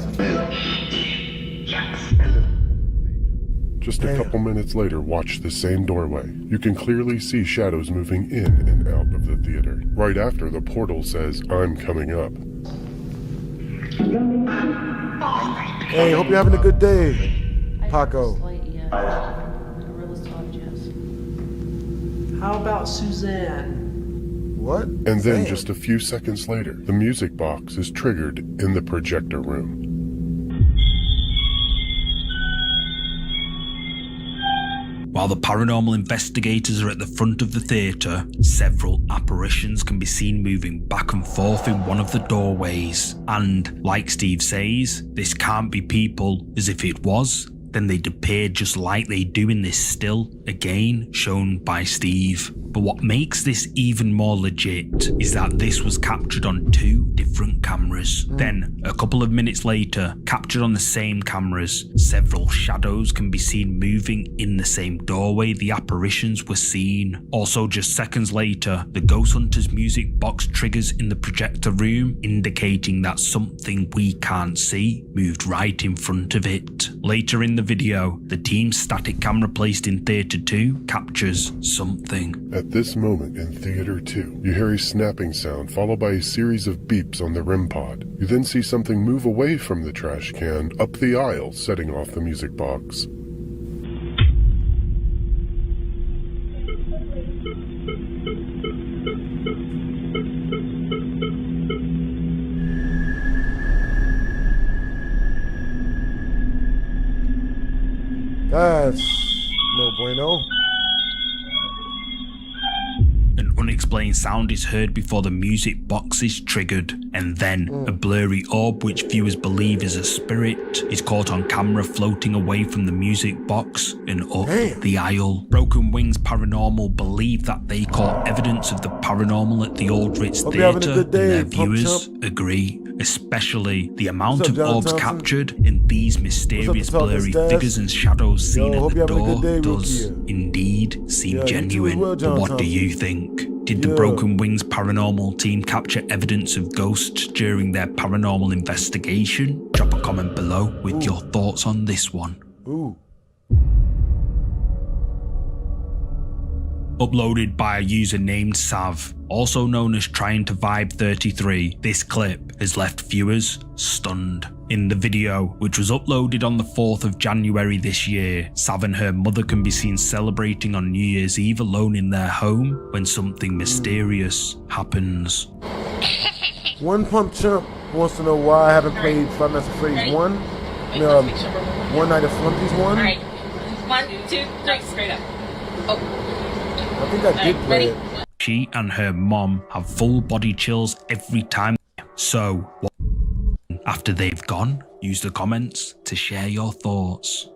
Just a couple minutes later, watch the same doorway. You can clearly see shadows moving in and out of the theater. Right after, the portal says, "I'm coming up." Hey, hope you're having a good day, Paco. How about Suzanne? What? And then just a few seconds later, the music box is triggered in the projector room. While the paranormal investigators are at the front of the theatre, several apparitions can be seen moving back and forth in one of the doorways. And, like Steve says, this can't be people, as if it was, then they'd appear just like they do in this still, again shown by Steve. But what makes this even more legit is that this was captured on 2 different cameras. Then, a couple of minutes later, captured on the same cameras, several shadows can be seen moving in the same doorway the apparitions were seen. Also, just seconds later, the Ghost Hunter's music box triggers in the projector room, indicating that something we can't see moved right in front of it. Later in the video, the team's static camera placed in Theatre 2 captures something. At this moment in Theater 2, you hear a snapping sound followed by a series of beeps on the REM pod. You then see something move away from the trash can up the aisle, setting off the music box. God No bueno. An unexplained sound is heard before the music box is triggered, and then a blurry orb which viewers believe is a spirit is caught on camera floating away from the music box and up the aisle. Broken Wings Paranormal believe that they caught evidence of the paranormal at the old Ritz Theater, and their viewers agree. Especially the amount of orbs captured and these mysterious blurry figures and shadows seen at the door does indeed seem genuine. But what do you think? Did the Broken Wings Paranormal team capture evidence of ghosts during their paranormal investigation? Drop a comment below with your thoughts on this one. Uploaded by a user named Sav, also known as Trying to Vibe 33, this clip has left viewers stunned. In the video, which was uploaded on the 4th of January this year, Sav and her mother can be seen celebrating on New Year's Eve alone in their home when something mysterious happens. One Pump Chump wants to know why I haven't played Five Nights at Freddy's 1. One Night at Flunkies 1. Alright, 1, 2, 3, straight up. Oh. I think I did play it. She and her mom have full body chills every time. So, after they've gone, use the comments to share your thoughts.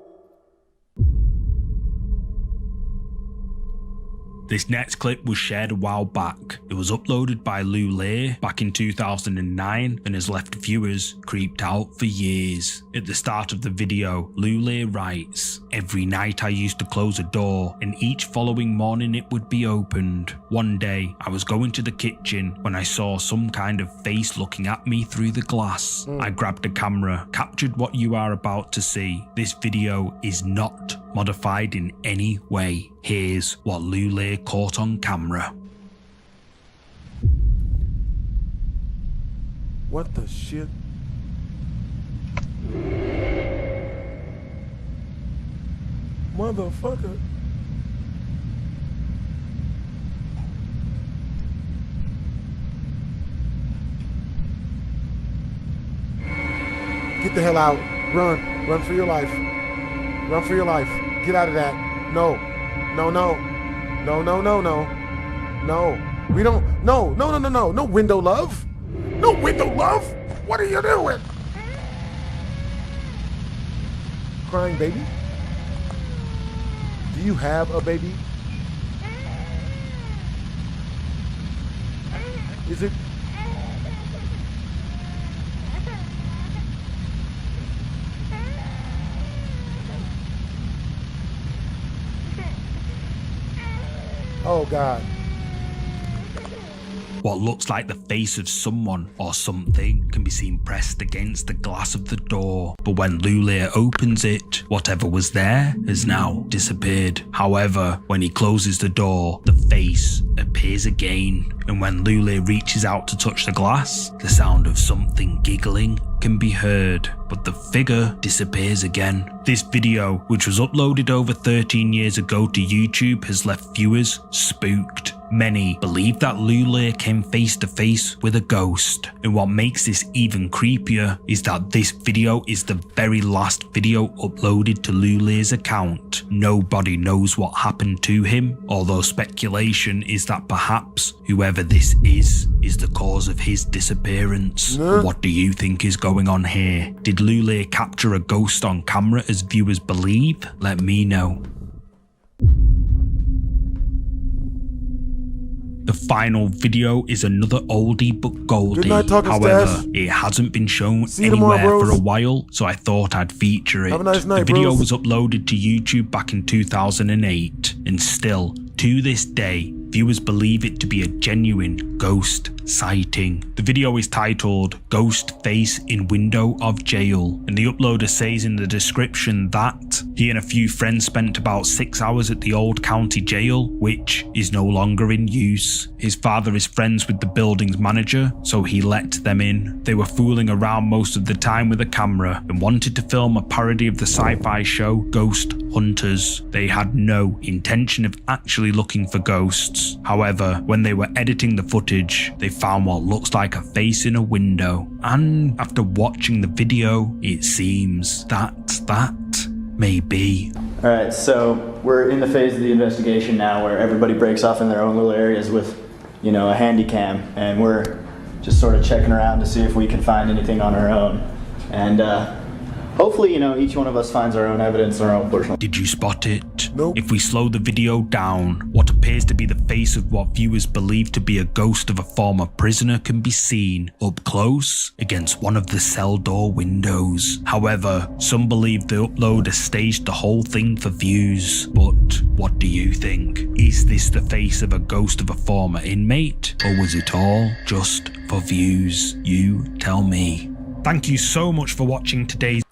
This next clip was shared a while back. It was uploaded by Lou Lear back in 2009 and has left viewers creeped out for years. At the start of the video, Lou Lear writes, "Every night I used to close a door and each following morning it would be opened. One day I was going to the kitchen when I saw some kind of face looking at me through the glass. I grabbed a camera, captured what you are about to see. This video is not modified in any way. Here's what Lou Lear caught on camera." What the shit? Motherfucker. Get the hell out. Run. Run for your life. Run for your life. Get out of that. No. No, no. No, no, no, no. No. We don't. No, no, no, no, no. No window love. No window love. What are you doing? Crying baby? Do you have a baby? Is it? Oh God. What looks like the face of someone or something can be seen pressed against the glass of the door, but when Lou Lear opens it, whatever was there has now disappeared. However, when he closes the door, the face appears again, and when Lou Lear reaches out to touch the glass, the sound of something giggling can be heard, but the figure disappears again. This video, which was uploaded over 13 years ago to YouTube, has left viewers spooked. Many believe that Lou Lear came face to face with a ghost, and what makes this even creepier is that this video is the very last video uploaded to Lou Lear's account. Nobody knows what happened to him, although speculation is that perhaps whoever this is the cause of his disappearance. What do you think is going on here? Did Lou Lear capture a ghost on camera as viewers believe? Let me know. The final video is another oldie but goldie. However, it hasn't been shown anywhere for a while, so I thought I'd feature it. Have a nice night, the video bros. was uploaded to YouTube back in 2008, and still, to this day, viewers believe it to be a genuine ghost sighting. The video is titled "Ghost Face in Window of Jail," and the uploader says in the description that he and a few friends spent about 6 hours at the old county jail, which is no longer in use. His father is friends with the building's manager, so he let them in. They were fooling around most of the time with a camera and wanted to film a parody of the sci-fi show Ghost Hunters. They had no intention of actually looking for ghosts. However, when they were editing the footage, they found what looks like a face in a window. And after watching the video, it seems that may be Alright, so we're in the phase of the investigation now where everybody breaks off in their own little areas with, you know, a handy cam, and we're just sort of checking around to see if we can find anything on our own. And hopefully, you know, each one of us finds our own evidence, our own portion. Did you spot it? Nope. If we slow the video down, what appears to be the face of what viewers believe to be a ghost of a former prisoner can be seen up close against one of the cell door windows. However, some believe the uploader staged the whole thing for views. But what do you think? Is this the face of a ghost of a former inmate? Or was it all just for views? You tell me. Thank you so much for watching today's.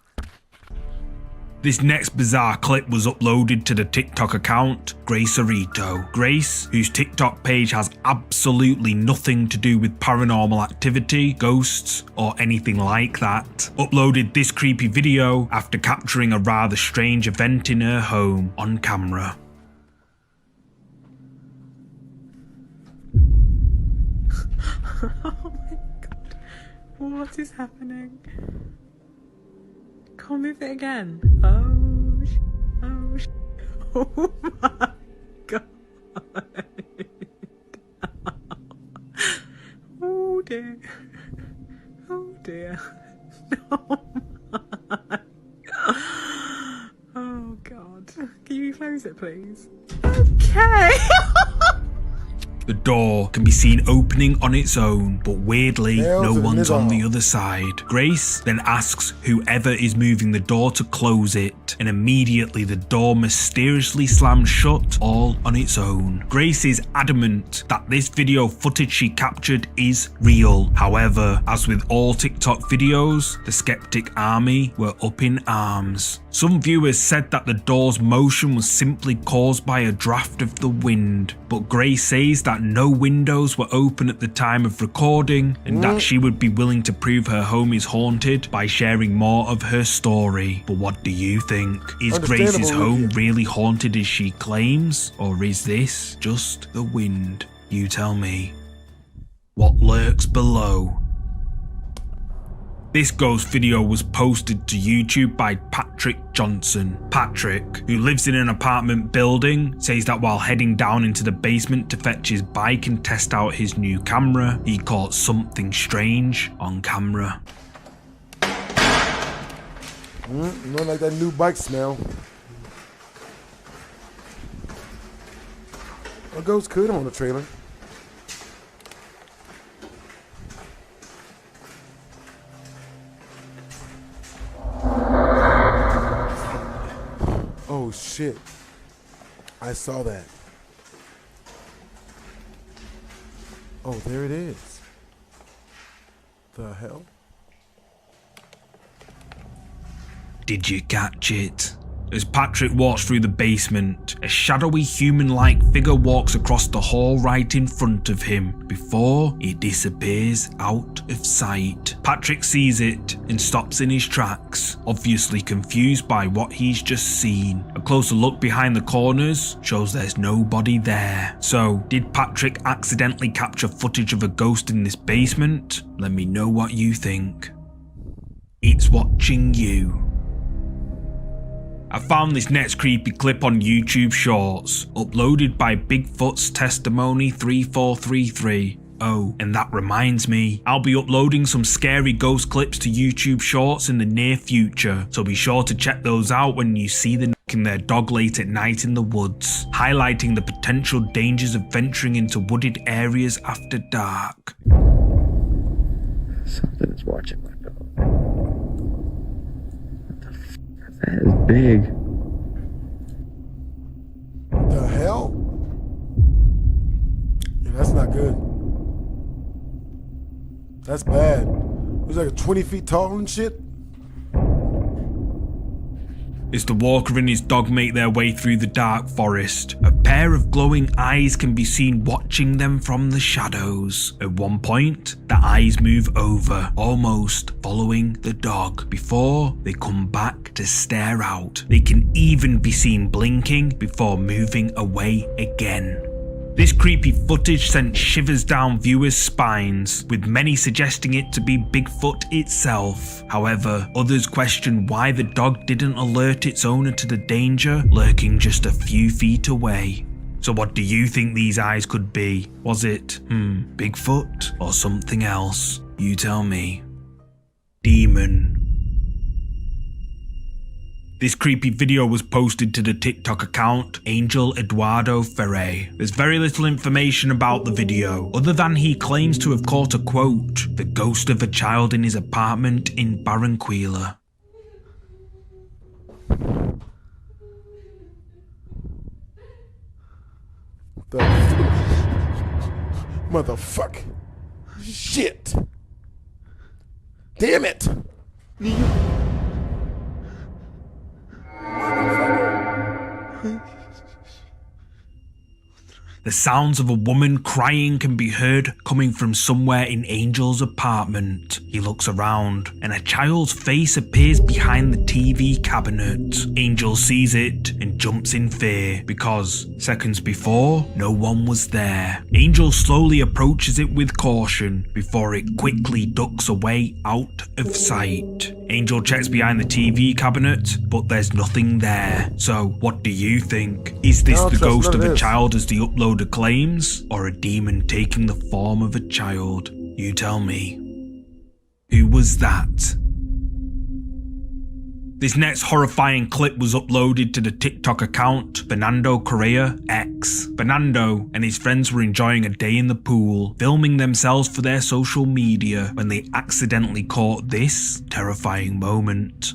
This next bizarre clip was uploaded to the TikTok account Grace Arito. Grace, whose TikTok page has absolutely nothing to do with paranormal activity, ghosts, or anything like that, uploaded this creepy video after capturing a rather strange event in her home on camera. Oh my god, what is happening? Can't move it again. Oh my god. Oh dear. Oh dear. Oh my. Oh god. Can you close it please? Okay. The door can be seen opening on its own, but weirdly, no one's on the other side. Grace then asks whoever is moving the door to close it, and immediately the door mysteriously slams shut all on its own. Grace is adamant that this video footage she captured is real. However, as with all TikTok videos, the skeptic army were up in arms. Some viewers said that the door's motion was simply caused by a draft of the wind, but Grace says that no windows were open at the time of recording, and that she would be willing to prove her home is haunted by sharing more of her story. But what do you think? Is Grace's home really haunted as she claims, or is this just the wind? You tell me. What lurks below? This ghost video was posted to YouTube by Patrick Johnson. Patrick, who lives in an apartment building, says that while heading down into the basement to fetch his bike and test out his new camera, he caught something strange on camera. Not like that new bike smell. A ghost could on a trailer. Oh shit. I saw that. Oh, there it is. The hell? Did you catch it? As Patrick walks through the basement, a shadowy human-like figure walks across the hall right in front of him before it disappears out of sight. Patrick sees it and stops in his tracks, obviously confused by what he's just seen. A closer look behind the corners shows there's nobody there. So, did Patrick accidentally capture footage of a ghost in this basement? Let me know what you think. It's watching you. I found this next creepy clip on YouTube Shorts, uploaded by Bigfoot's Testimony 3433. Oh, and that reminds me, I'll be uploading some scary ghost clips to YouTube Shorts in the near future, so be sure to check those out when you see them walking their dog late at night in the woods, highlighting the potential dangers of venturing into wooded areas after dark. Something's watching my dog. That is big. The hell? Yeah, that's not good. That's bad. It was like 20 feet tall and shit. As the walker and his dog make their way through the dark forest, a pair of glowing eyes can be seen watching them from the shadows. At one point, the eyes move over, almost following the dog, before they come back to stare out. They can even be seen blinking before moving away again. This creepy footage sent shivers down viewers' spines, with many suggesting it to be Bigfoot itself. However, others question why the dog didn't alert its owner to the danger lurking just a few feet away. So what do you think these eyes could be? Was it, Bigfoot or something else? You tell me. Demon. This creepy video was posted to the TikTok account Angel Eduardo Ferre. There's very little information about the video, other than he claims to have caught a quote, the ghost of a child in his apartment in Barranquilla. Motherfuck. Shit. Damn it. The sounds of a woman crying can be heard coming from somewhere in Angel's apartment. He looks around, and a child's face appears behind the TV cabinet. Angel sees it and jumps in fear, because seconds before, no one was there. Angel slowly approaches it with caution, before it quickly ducks away out of sight. Angel checks behind the TV cabinet, but there's nothing there. So, what do you think? Is this the ghost of a child as the uploader claims, or a demon taking the form of a child? You tell me. Who was that? This next horrifying clip was uploaded to the TikTok account Fernando Correa X. Fernando and his friends were enjoying a day in the pool, filming themselves for their social media when they accidentally caught this terrifying moment.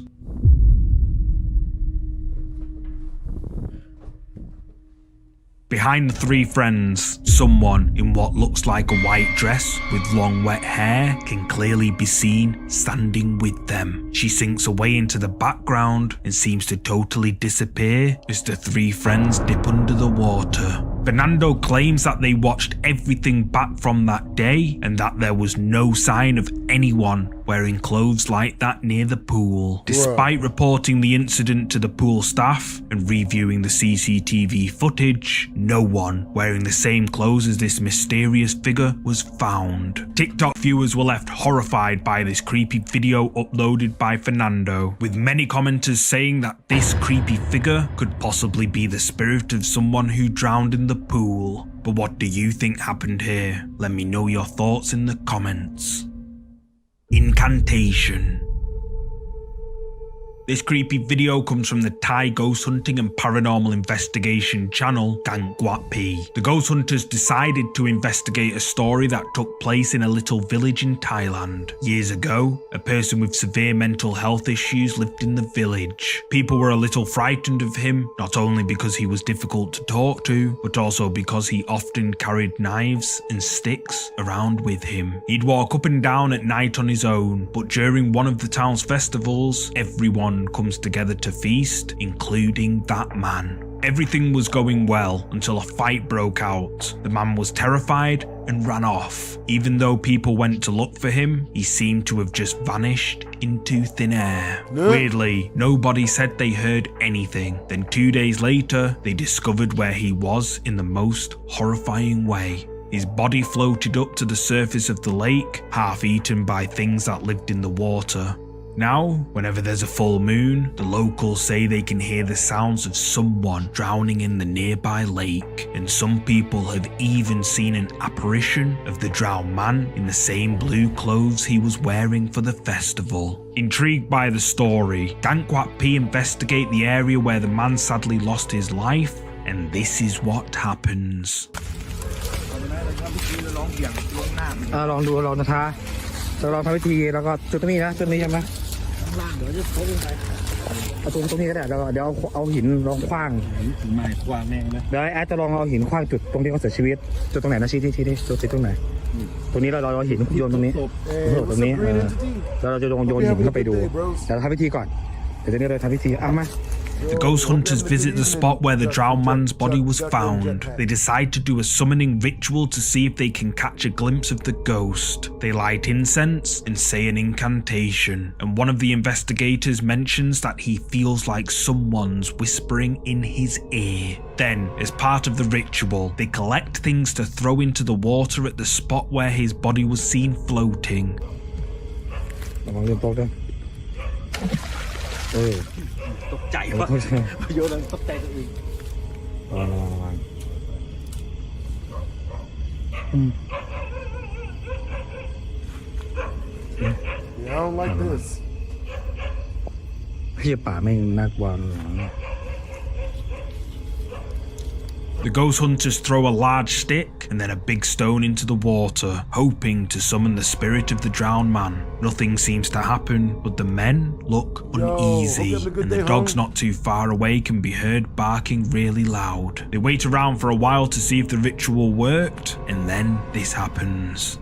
Behind the three friends, someone in what looks like a white dress with long wet hair can clearly be seen standing with them. She sinks away into the background and seems to totally disappear as the three friends dip under the water. Fernando claims that they watched everything back from that day and that there was no sign of anyone wearing clothes like that near the pool. Despite reporting the incident to the pool staff and reviewing the CCTV footage, no one wearing the same clothes as this mysterious figure was found. TikTok viewers were left horrified by this creepy video uploaded by Fernando, with many commenters saying that this creepy figure could possibly be the spirit of someone who drowned in the pool. But what do you think happened here? Let me know your thoughts in the comments. Incantation. This creepy video comes from the Thai ghost hunting and paranormal investigation channel Gang Quat P. The ghost hunters decided to investigate a story that took place in a little village in Thailand. Years ago, a person with severe mental health issues lived in the village. People were a little frightened of him, not only because he was difficult to talk to, but also because he often carried knives and sticks around with him. He'd walk up and down at night on his own, but during one of the town's festivals, everyone comes together to feast, including that man. Everything was going well until a fight broke out. The man was terrified and ran off. Even though people went to look for him, he seemed to have just vanished into thin air. Weirdly, nobody said they heard anything. Then 2 days later, they discovered where he was in the most horrifying way. His body floated up to the surface of the lake, half eaten by things that lived in the water. Now, whenever there's a full moon, the locals say they can hear the sounds of someone drowning in the nearby lake, and some people have even seen an apparition of the drowned man in the same blue clothes he was wearing for the festival. Intrigued by the story, Gang Quat P investigate the area where the man sadly lost his life, and this is what happens. ลองดูลองนะคะจะลองทำวิธีแล้วก็จุดนี้นะจุดนี้ใช่ไหมล่างเดี๋ยวจะโค้งลงไปเอาตรงนี้ก็ได้เดี๋ยวเอาหินลองคว้างหินไม้คว้างแม่งนะเดี๋ยวแอดจะลองเอาหินคว้างจุดตรงที่เขาเสียชีวิตจุดตรงไหนนะชี้จุดตรงไหนตรงนี้เราเอาหินโยนตรงนี้ตรงนี้แล้วเราจะลองโยนหินเข้าไปดูเดี๋ยวเราทำพิธีก่อนเดี๋ยวนี้เราทำพิธีมา The ghost hunters visit the spot where the drowned man's body was found. They decide to do a summoning ritual to see if they can catch a glimpse of the ghost. They light incense and say an incantation, and one of the investigators mentions that he feels like someone's whispering in his ear. Then, as part of the ritual, they collect things to throw into the water at the spot where his body was seen floating. Yeah, I don't like this. The ghost hunters throw a large stick and then a big stone into the water, hoping to summon the spirit of the drowned man. Nothing seems to happen, but the men look uneasy, and the dogs not too far away can be heard barking really loud. They wait around for a while to see if the ritual worked, and then this happens.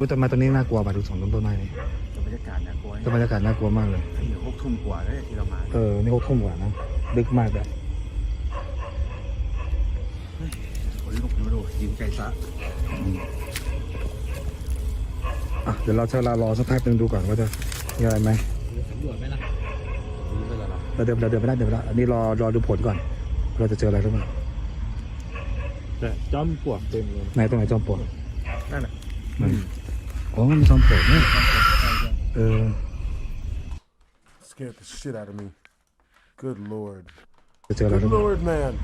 Scared the shit out of me. Good lord. Good lord, man.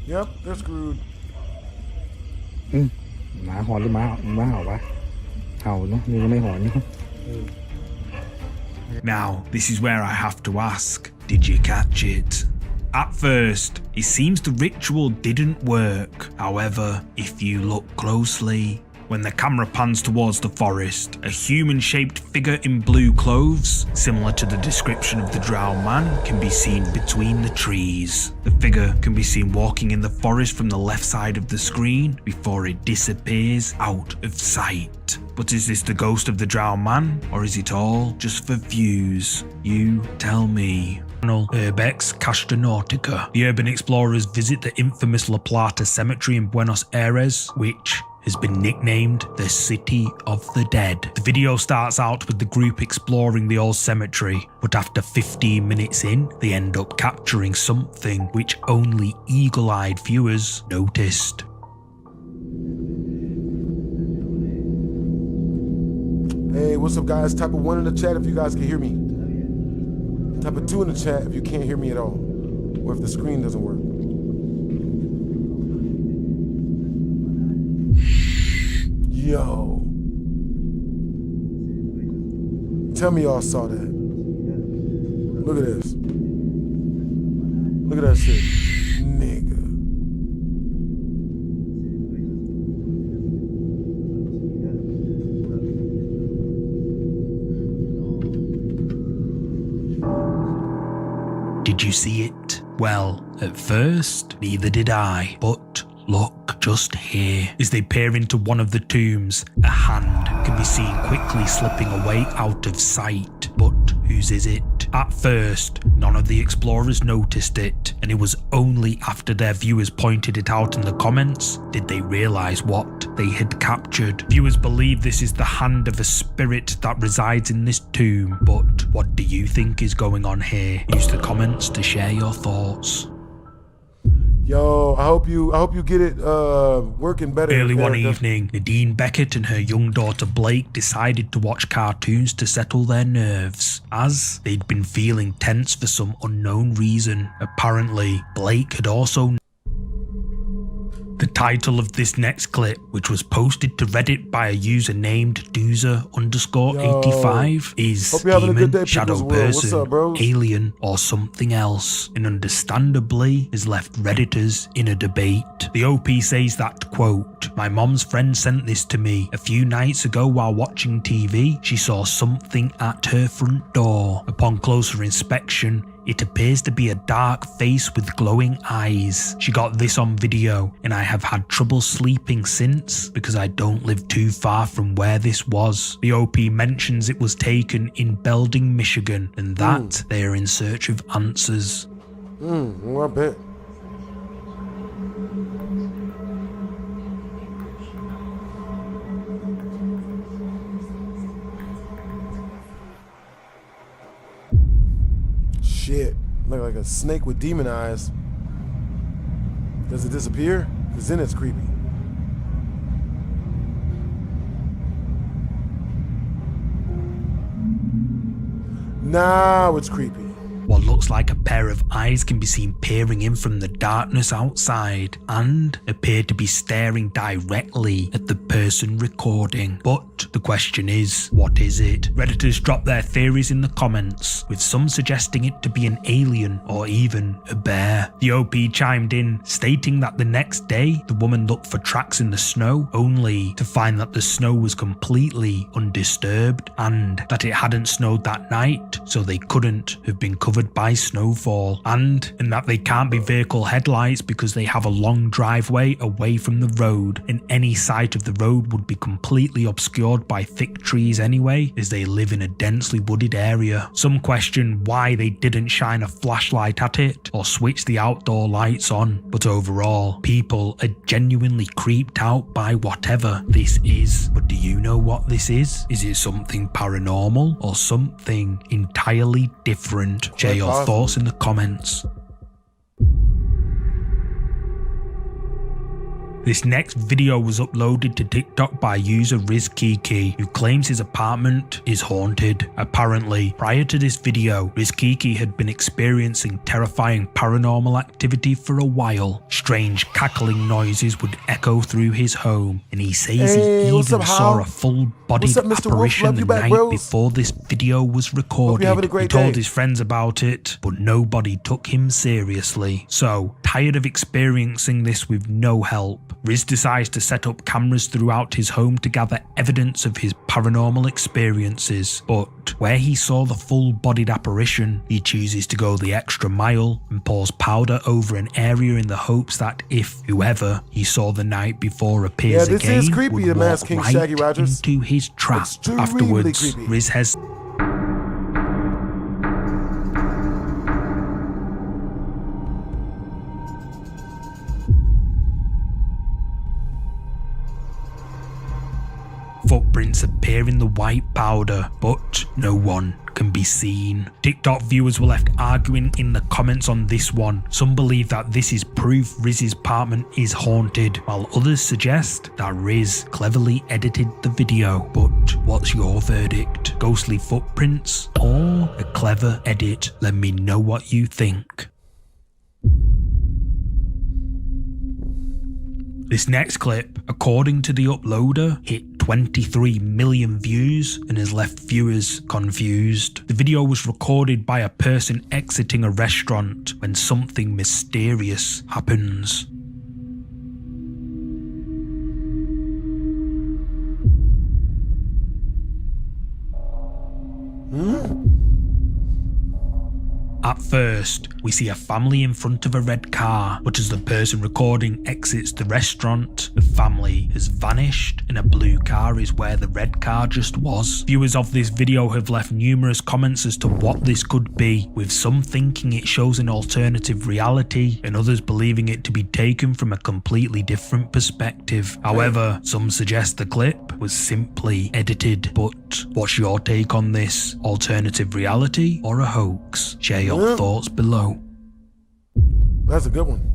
Yep, they're screwed. Now, this is where I have to ask, did you catch it? At first, it seems the ritual didn't work. However, if you look closely, when the camera pans towards the forest, a human-shaped figure in blue clothes, similar to the description of the drowned man, can be seen between the trees. The figure can be seen walking in the forest from the left side of the screen before it disappears out of sight. But is this the ghost of the drowned man, or is it all just for views? You tell me. Urbex Castronautica. The urban explorers visit the infamous La Plata Cemetery in Buenos Aires, which has been nicknamed the City of the Dead. The video starts out with the group exploring the old cemetery, but after 15 minutes in, they end up capturing something which only eagle-eyed viewers noticed. Hey, what's up, guys? Type a 1 in the chat if you guys can hear me. Type a 2 in the chat if you can't hear me at all, or if the screen doesn't work. Yo. Tell me y'all saw that. Look at this. Look at that shit. Nigga. Did you see it? Well, at first, neither did I, but look just here. As they peer into one of the tombs, a hand can be seen quickly slipping away out of sight. But whose is it? At first, none of the explorers noticed it, and it was only after their viewers pointed it out in the comments did they realise what they had captured. Viewers believe this is the hand of a spirit that resides in this tomb, but what do you think is going on here? Use the comments to share your thoughts. Yo, I hope you get it working better. Early one evening, Nadine Beckett and her young daughter Blake decided to watch cartoons to settle their nerves, as they'd been feeling tense for some unknown reason. Apparently, Blake had also... The title of this next clip, which was posted to Reddit by a user named Doozer_85, is demon, shadow person, alien, or something else, and understandably has left Redditors in a debate. The OP says that, quote, "My mom's friend sent this to me a few nights ago while watching TV. She saw something at her front door. Upon closer inspection, It appears to be a dark face with glowing eyes. She got this on video, and I have had trouble sleeping since because I don't live too far from where this was. The OP mentions it was taken in Belding, Michigan, and that they are in search of answers. Well, I bet. Shit, look like a snake with demon eyes. Does it disappear? Because then it's creepy. Now it's creepy. What looks like a pair of eyes can be seen peering in from the darkness outside and appear to be staring directly at the person recording. But the question is, what is it? Redditors dropped their theories in the comments, with some suggesting it to be an alien or even a bear. The OP chimed in, stating that the next day the woman looked for tracks in the snow, only to find that the snow was completely undisturbed and that it hadn't snowed that night, so they couldn't have been covered by snowfall, and that they can't be vehicle headlights because they have a long driveway away from the road, and any sight of the road would be completely obscured by thick trees anyway, as they live in a densely wooded area. Some question why they didn't shine a flashlight at it or switch the outdoor lights on, but overall, people are genuinely creeped out by whatever this is. But do you know what this is? Is it something paranormal or something entirely different? Share your thoughts in the comments. This next video was uploaded to TikTok by user Ritz Theater, who claims his apartment is haunted. Apparently, prior to this video, Ritz Theater had been experiencing terrifying paranormal activity for a while. Strange cackling noises would echo through his home, and he says he even saw a full-bodied apparition the night before this video was recorded. He told his friends about it, but nobody took him seriously. So, tired of experiencing this with no help, Riz decides to set up cameras throughout his home to gather evidence of his paranormal experiences, but where he saw the full-bodied apparition, he chooses to go the extra mile and pours powder over an area in the hopes that if whoever he saw the night before appears again, would walk right into his trap. Afterwards, Riz has footprints appear in the white powder, but no one can be seen. TikTok viewers were left arguing in the comments on this one. Some believe that this is proof Riz's apartment is haunted, while others suggest that Riz cleverly edited the video. But what's your verdict? Ghostly footprints or a clever edit? Let me know what you think. This next clip, according to the uploader, hit 23 million views and has left viewers confused. The video was recorded by a person exiting a restaurant when something mysterious happens. At first, we see a family in front of a red car, but as the person recording exits the restaurant, the family has vanished and a blue car is where the red car just was. Viewers of this video have left numerous comments as to what this could be, with some thinking it shows an alternative reality and others believing it to be taken from a completely different perspective. However, some suggest the clip was simply edited. But what's your take on this? Alternative reality or a hoax? Share your thoughts below. That's a good one.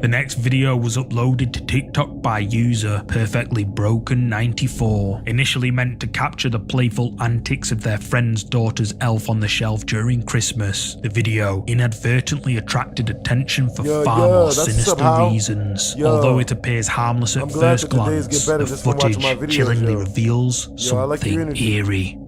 The next video was uploaded to TikTok by user PerfectlyBroken94. Initially meant to capture the playful antics of their friend's daughter's elf on the shelf during Christmas, the video inadvertently attracted attention for far more sinister reasons. Although it appears harmless at first glance, the footage chillingly reveals something eerie.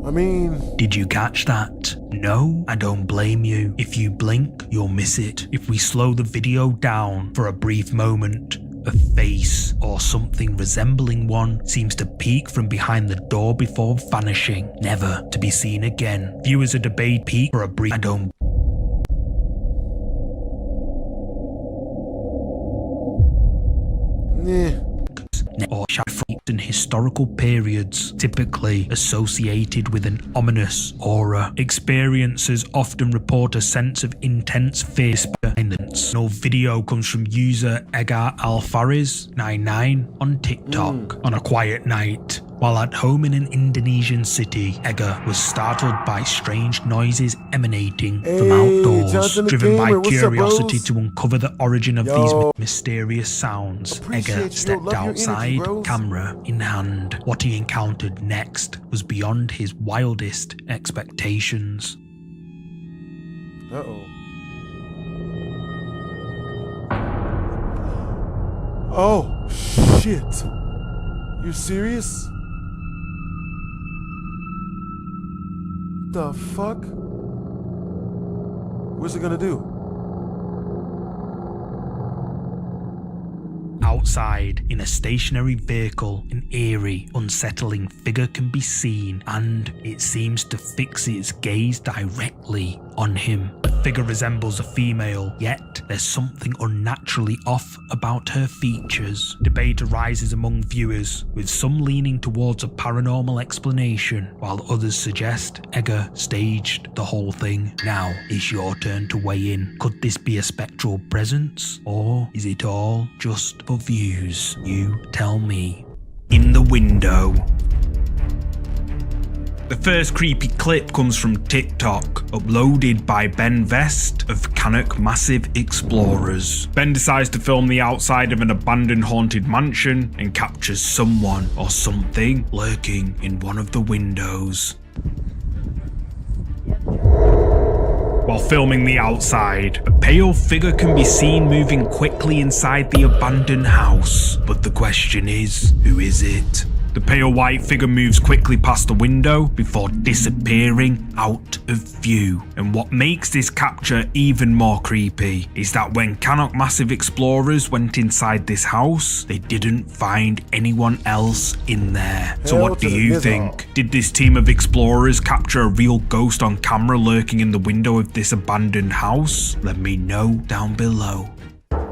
I mean, did you catch that? No, I don't blame you. If you blink, you'll miss it. If we slow the video down for a brief moment, a face or something resembling one seems to peek from behind the door before vanishing, never to be seen again. Viewers are debated peek for a brief. I don't. Or in historical periods, typically associated with an ominous aura. Experiencers often report a sense of intense fear. No video comes from user Edgar Alfaris 99 on TikTok. On a quiet night, while at home in an Indonesian city, Edgar was startled by strange noises emanating from outdoors. Driven by curiosity to uncover the origin of these mysterious sounds, Edgar stepped outside, camera in hand. What he encountered next was beyond his wildest expectations. Uh-oh. Oh, shit. You serious? The fuck? What's it gonna do? Outside, in a stationary vehicle, an eerie, unsettling figure can be seen, and it seems to fix its gaze directly on him. The figure resembles a female, yet there's something unnaturally off about her features. Debate arises among viewers, with some leaning towards a paranormal explanation, while others suggest Edgar staged the whole thing. Now is your turn to weigh in. Could this be a spectral presence, or is it all just for views? You tell me. In the window. The first creepy clip comes from TikTok, uploaded by Ben Vest of Canuck Massive Explorers. Ben decides to film the outside of an abandoned haunted mansion and captures someone or something lurking in one of the windows. While filming the outside, a pale figure can be seen moving quickly inside the abandoned house. But the question is, who is it? The pale white figure moves quickly past the window before disappearing out of view. And what makes this capture even more creepy is that when Canuck Massive Explorers went inside this house, they didn't find anyone else in there. So what do you think? Did this team of explorers capture a real ghost on camera lurking in the window of this abandoned house? Let me know down below.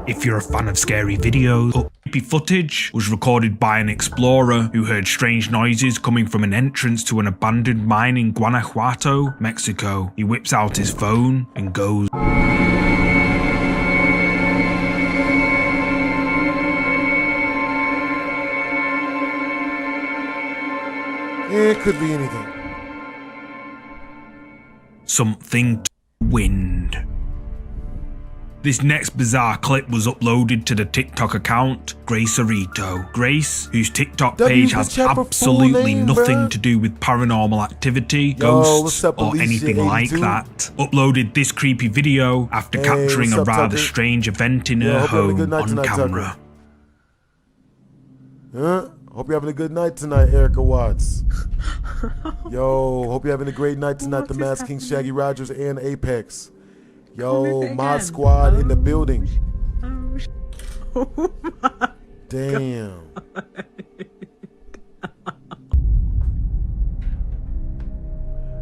If you're a fan of scary videos, creepy footage was recorded by an explorer who heard strange noises coming from an entrance to an abandoned mine in Guanajuato, Mexico. He whips out his phone and goes. It could be anything. Something to wind. This next bizarre clip was uploaded to the TikTok account, Grace Arito. Grace, whose TikTok page has absolutely nothing to do with paranormal activity, ghosts, or anything like that, uploaded this creepy video after capturing a rather strange event in her home on camera. Hope you're having a good night tonight, Erica Watts. Yo, hope you're having a great night tonight, the Masked King, Shaggy Rogers, and Apex. Yo, Mod Squad in the building. Oh my damn.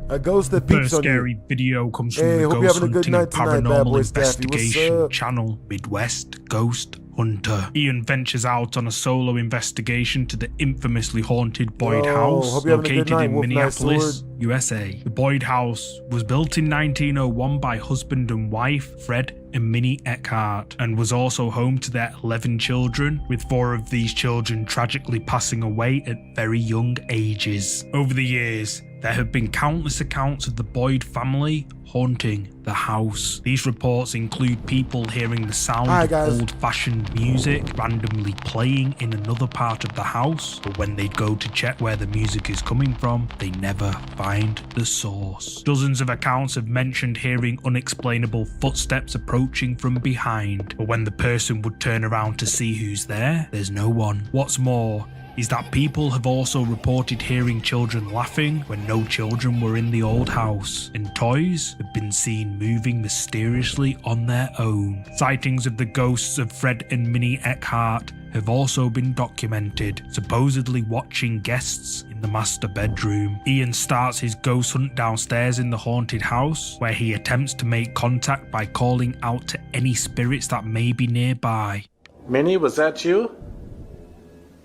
A ghost that peeps on you. Scary video comes from the Ghost Hunting and Paranormal Investigation channel, Midwest Ghost Hunter. Ian ventures out on a solo investigation to the infamously haunted Boyd House, located in Minneapolis, USA. The Boyd House was built in 1901 by husband and wife Fred and Minnie Eckhart, and was also home to their 11 children, with 4 of these children tragically passing away at very young ages. Over the years, there have been countless accounts of the Boyd family haunting the house. These reports include people hearing the sound of old-fashioned music randomly playing in another part of the house, but when they go to check where the music is coming from, they never find the source. Dozens of accounts have mentioned hearing unexplainable footsteps approaching from behind, but when the person would turn around to see who's there, there's no one. What's more, is that people have also reported hearing children laughing when no children were in the old house, and toys have been seen moving mysteriously on their own. Sightings of the ghosts of Fred and Minnie Eckhart have also been documented, supposedly watching guests in the master bedroom. Ian starts his ghost hunt downstairs in the haunted house, where he attempts to make contact by calling out to any spirits that may be nearby. Minnie, was that you?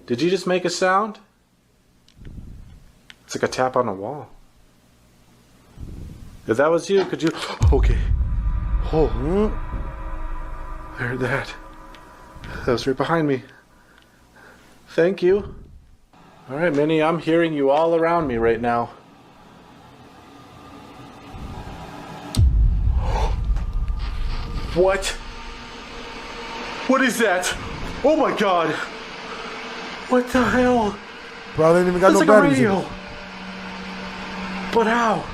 Did you just make a sound? It's like a tap on a wall. If that was you, could you... Okay. Oh. I heard that. That was right behind me. Thank you. Alright, Minnie, I'm hearing you all around me right now. What? What is that? Oh my god! What the hell? Bro, they ain't even got That's no like a batteries in radio. it. But how?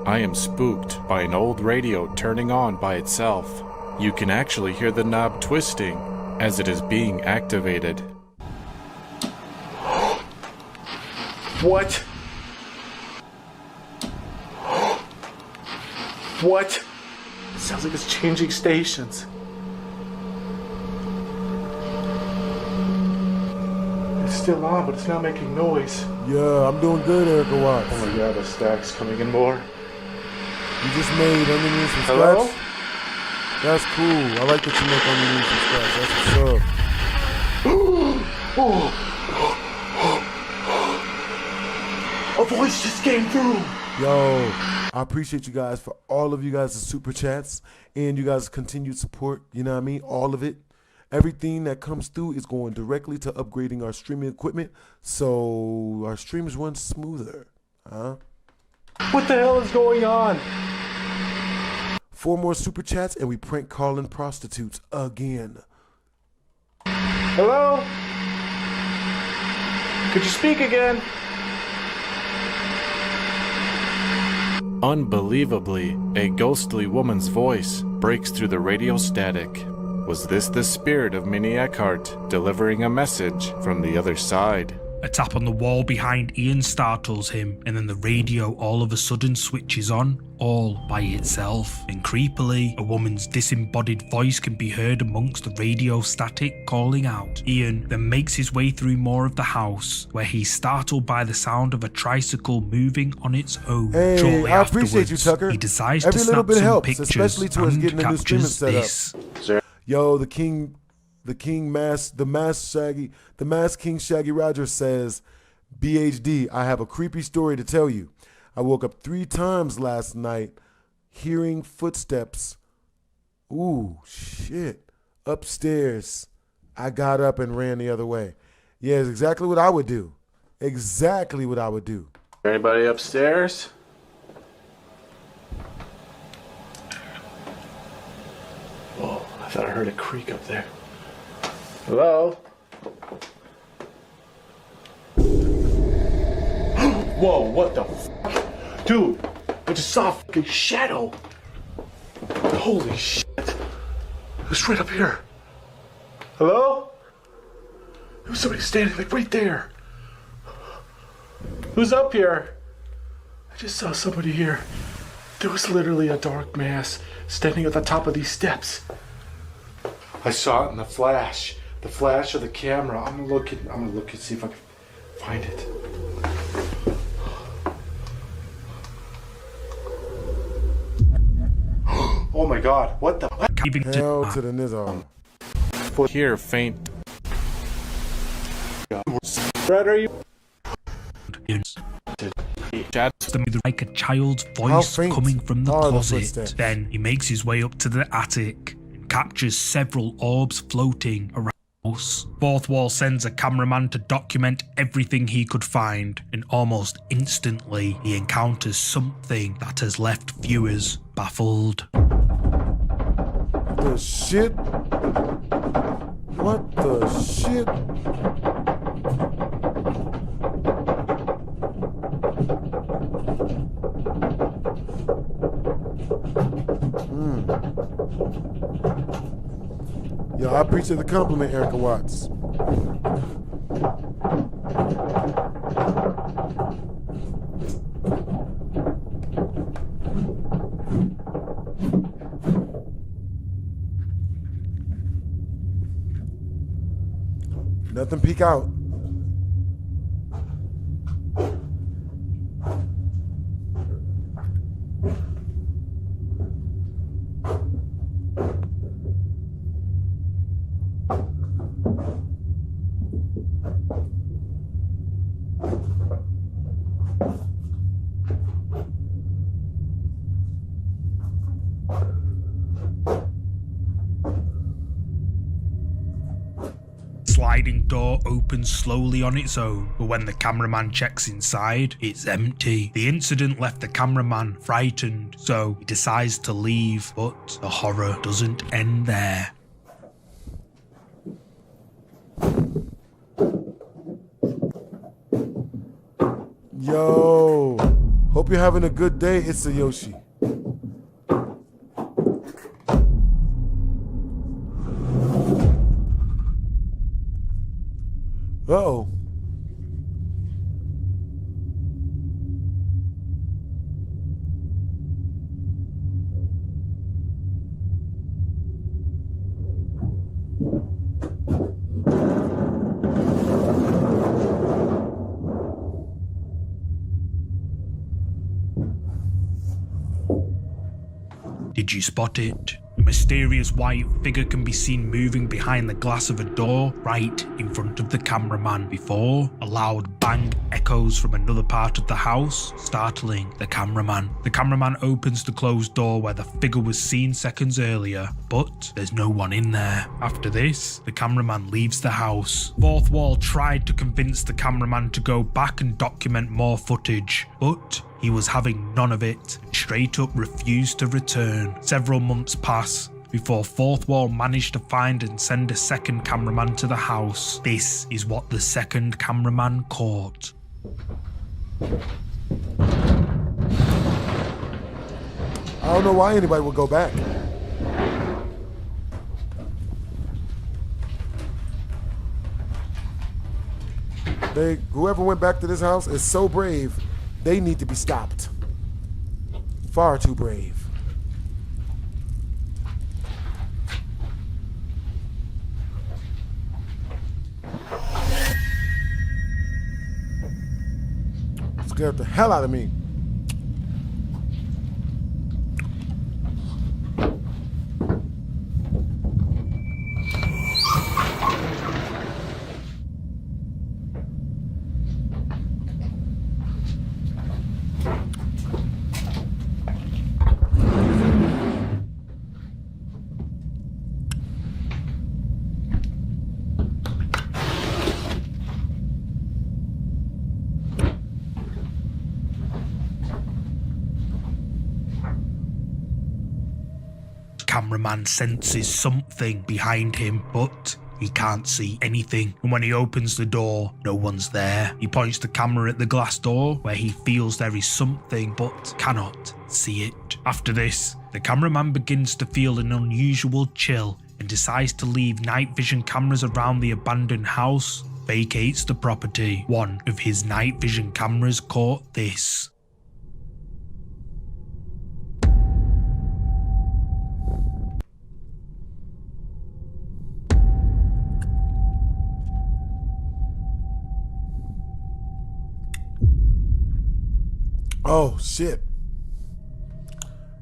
I am spooked by an old radio turning on by itself. You can actually hear the knob twisting as it is being activated. What? What? It sounds like it's changing stations. It's still on, but it's not making noise. Yeah, I'm doing good, Erica Watts. Oh my god, the stack's coming in more. You just made underneath some Hello? scratch. That's cool. I like that you make underneath some scratch. That's what's up. A voice just came through. Yo, I appreciate you guys for all of you guys' super chats and you guys' continued support. You know what I mean? All of it. Everything that comes through is going directly to upgrading our streaming equipment so our streams run smoother. Huh? What the hell is going on? 4 more super chats and we prank calling prostitutes again. Hello? Could you speak again? Unbelievably, a ghostly woman's voice breaks through the radio static. Was this the spirit of Minnie Eckhart delivering a message from the other side? A tap on the wall behind Ian startles him, and then the radio all of a sudden switches on, all by itself. And creepily, a woman's disembodied voice can be heard amongst the radio static calling out. Ian then makes his way through more of the house, where he's startled by the sound of a tricycle moving on its own. Hey, Shortly I appreciate you, Tucker. He decides Every to little snap bit some helps, pictures especially towards and getting a new streaming captures setup. this. Yo, the masked King Shaggy Rogers says, BHD, I have a creepy story to tell you. I woke up 3 times last night hearing footsteps. Ooh, shit. Upstairs. I got up and ran the other way. Yeah, it's exactly what I would do. Exactly what I would do. Anybody upstairs? Whoa, I thought I heard a creak up there. Hello? Whoa, what the f***? Dude, I just saw a fucking shadow. Holy shit. It was right up here. Hello? There was somebody standing like right there. Who's up here? I just saw somebody here. There was literally a dark mass standing at the top of these steps. I saw it in the flash of the camera. I'm gonna look and see if I can find it. Oh my god, what the hell to the nizzle. Here, faint. Fred, are you? Like a child's voice coming from the closet. Then he makes his way up to the attic and captures several orbs floating around the house. Fourth Wall sends a cameraman to document everything he could find, and almost instantly he encounters something that has left viewers baffled. The shit? What the shit? Yo, I appreciate the compliment, Erica Watts. Nothing peek out. Sliding door opens slowly on its own, but when the cameraman checks inside, it's empty. The incident left the cameraman frightened, so he decides to leave, but the horror doesn't end there. Yo, hope you're having a good day, It's a Yoshi. Uh-oh. Did you spot it? A mysterious white figure can be seen moving behind the glass of a door right in front of the cameraman before a loud bang echoes from another part of the house, startling the cameraman. The cameraman opens the closed door where the figure was seen seconds earlier, but there's no one in there. After this, the cameraman leaves the house. Fourth Wall tried to convince the cameraman to go back and document more footage, but he was having none of it and straight up refused to return. Several months pass before Fourth Wall managed to find and send a second cameraman to the house. This is what the second cameraman caught. I don't know why anybody would go back. Whoever went back to this house is so brave. They need to be stopped. Far too brave. Scared the hell out of me. Cameraman senses something behind him, but he can't see anything. And when he opens the door, no one's there. He points the camera at the glass door where he feels there is something but cannot see it. After this, the cameraman begins to feel an unusual chill and decides to leave night vision cameras around the abandoned house, vacates the property. One of his night vision cameras caught this. Oh, shit.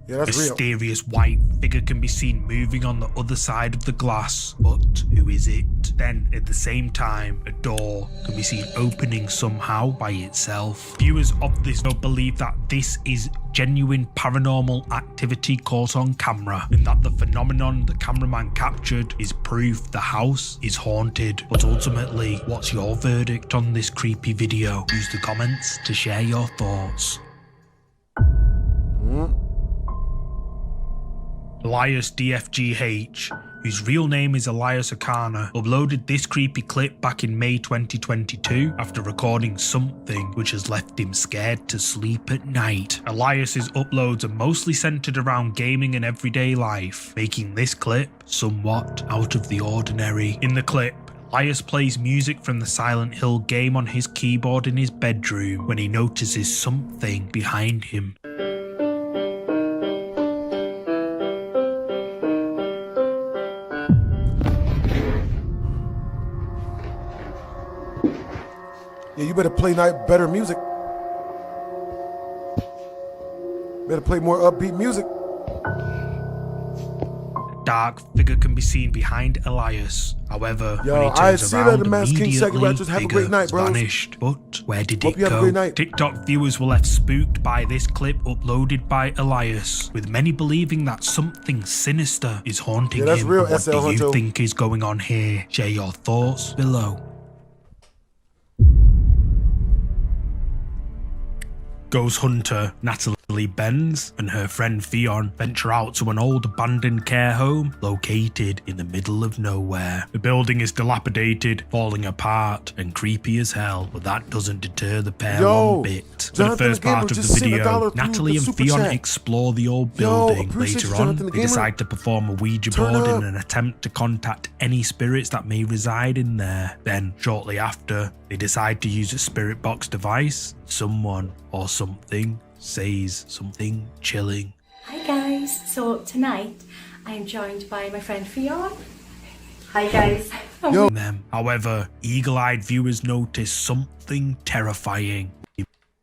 Yeah, that's real. A mysterious white figure can be seen moving on the other side of the glass, but who is it? Then, at the same time, a door can be seen opening somehow by itself. Viewers of this don't believe that this is genuine paranormal activity caught on camera, and that the phenomenon the cameraman captured is proof the house is haunted. But ultimately, what's your verdict on this creepy video? Use the comments to share your thoughts. Elias DFGH, whose real name is Elias Akana, uploaded this creepy clip back in May 2022 after recording something which has left him scared to sleep at night. Elias's uploads are mostly centered around gaming and everyday life, making this clip somewhat out of the ordinary. In the clip, Elias plays music from the Silent Hill game on his keyboard in his bedroom when he notices something behind him. Yeah, you better play better music. Better play more upbeat music. Dark figure can be seen behind Elias. However, Yo, when he I turns see around, that, the Masked King Second immediately, Righteous. Have a figure great night, has bros. vanished. But where did Hope it you have a go? great night. TikTok viewers were left spooked by this clip uploaded by Elias, with many believing that something sinister is haunting Yeah, that's him. real, What SL do you Huncho. think is going on here? Share your thoughts below. Ghost hunter Natalie Benz and her friend Theon venture out to an old abandoned care home located in the middle of nowhere. The building is dilapidated, falling apart, and creepy as hell, but that doesn't deter the pair one bit. For the first part of the video, Natalie and Theon explore the old building. Later on, they decide to perform a Ouija board in an attempt to contact any spirits that may reside in there. Then, shortly after, they decide to use a spirit box device. Someone or something says something chilling. Hi guys, so tonight I am joined by my friend Theon. Hi guys. However, eagle-eyed viewers notice something terrifying.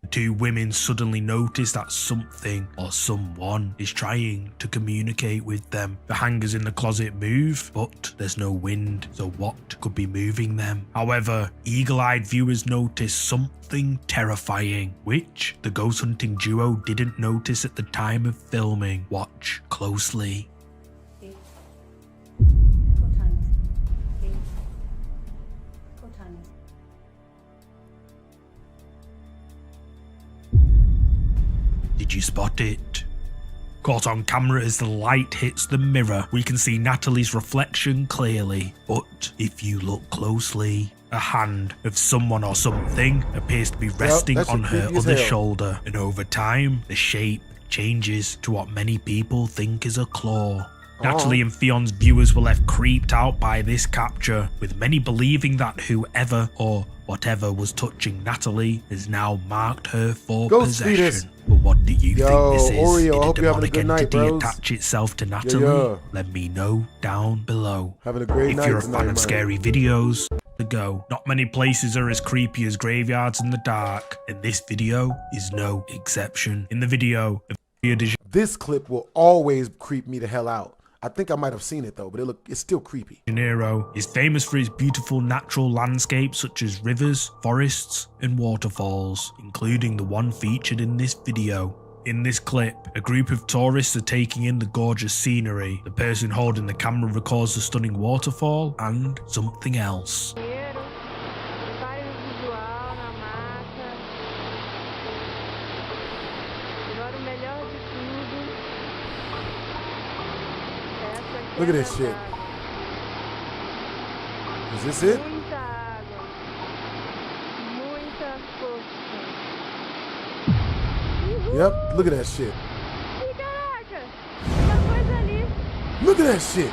The two women suddenly notice that something or someone is trying to communicate with them. The hangers in the closet move, but there's no wind, so what could be moving them? However, eagle-eyed viewers notice something terrifying, which the ghost hunting duo didn't notice at the time of filming. Watch closely. Did you spot it? Caught on camera as the light hits the mirror, we can see Natalie's reflection clearly, but if you look closely, a hand of someone or something appears to be resting on her other shoulder, and over time, the shape changes to what many people think is a claw. Natalie and Theon's viewers were left creeped out by this capture, with many believing that whoever or whatever was touching Natalie has now marked her for possession. But what do you think this is? Oreo, I hope Did you're a having a demonic good night, entity bros. attach itself to Natalie? Let me know down below. Having a great night If you're a tonight, fan of man. scary videos, to go. Not many places are as creepy as graveyards in the dark, and this video is no exception. In the video, this clip will always creep me the hell out. I think I might have seen it though, but it's still creepy. Janeiro is famous for its beautiful natural landscapes such as rivers, forests, and waterfalls, including the one featured in this video. In this clip, a group of tourists are taking in the gorgeous scenery. The person holding the camera records the stunning waterfall and something else. Look at this shit. Is this it? Yep, look at that shit. Look at that shit.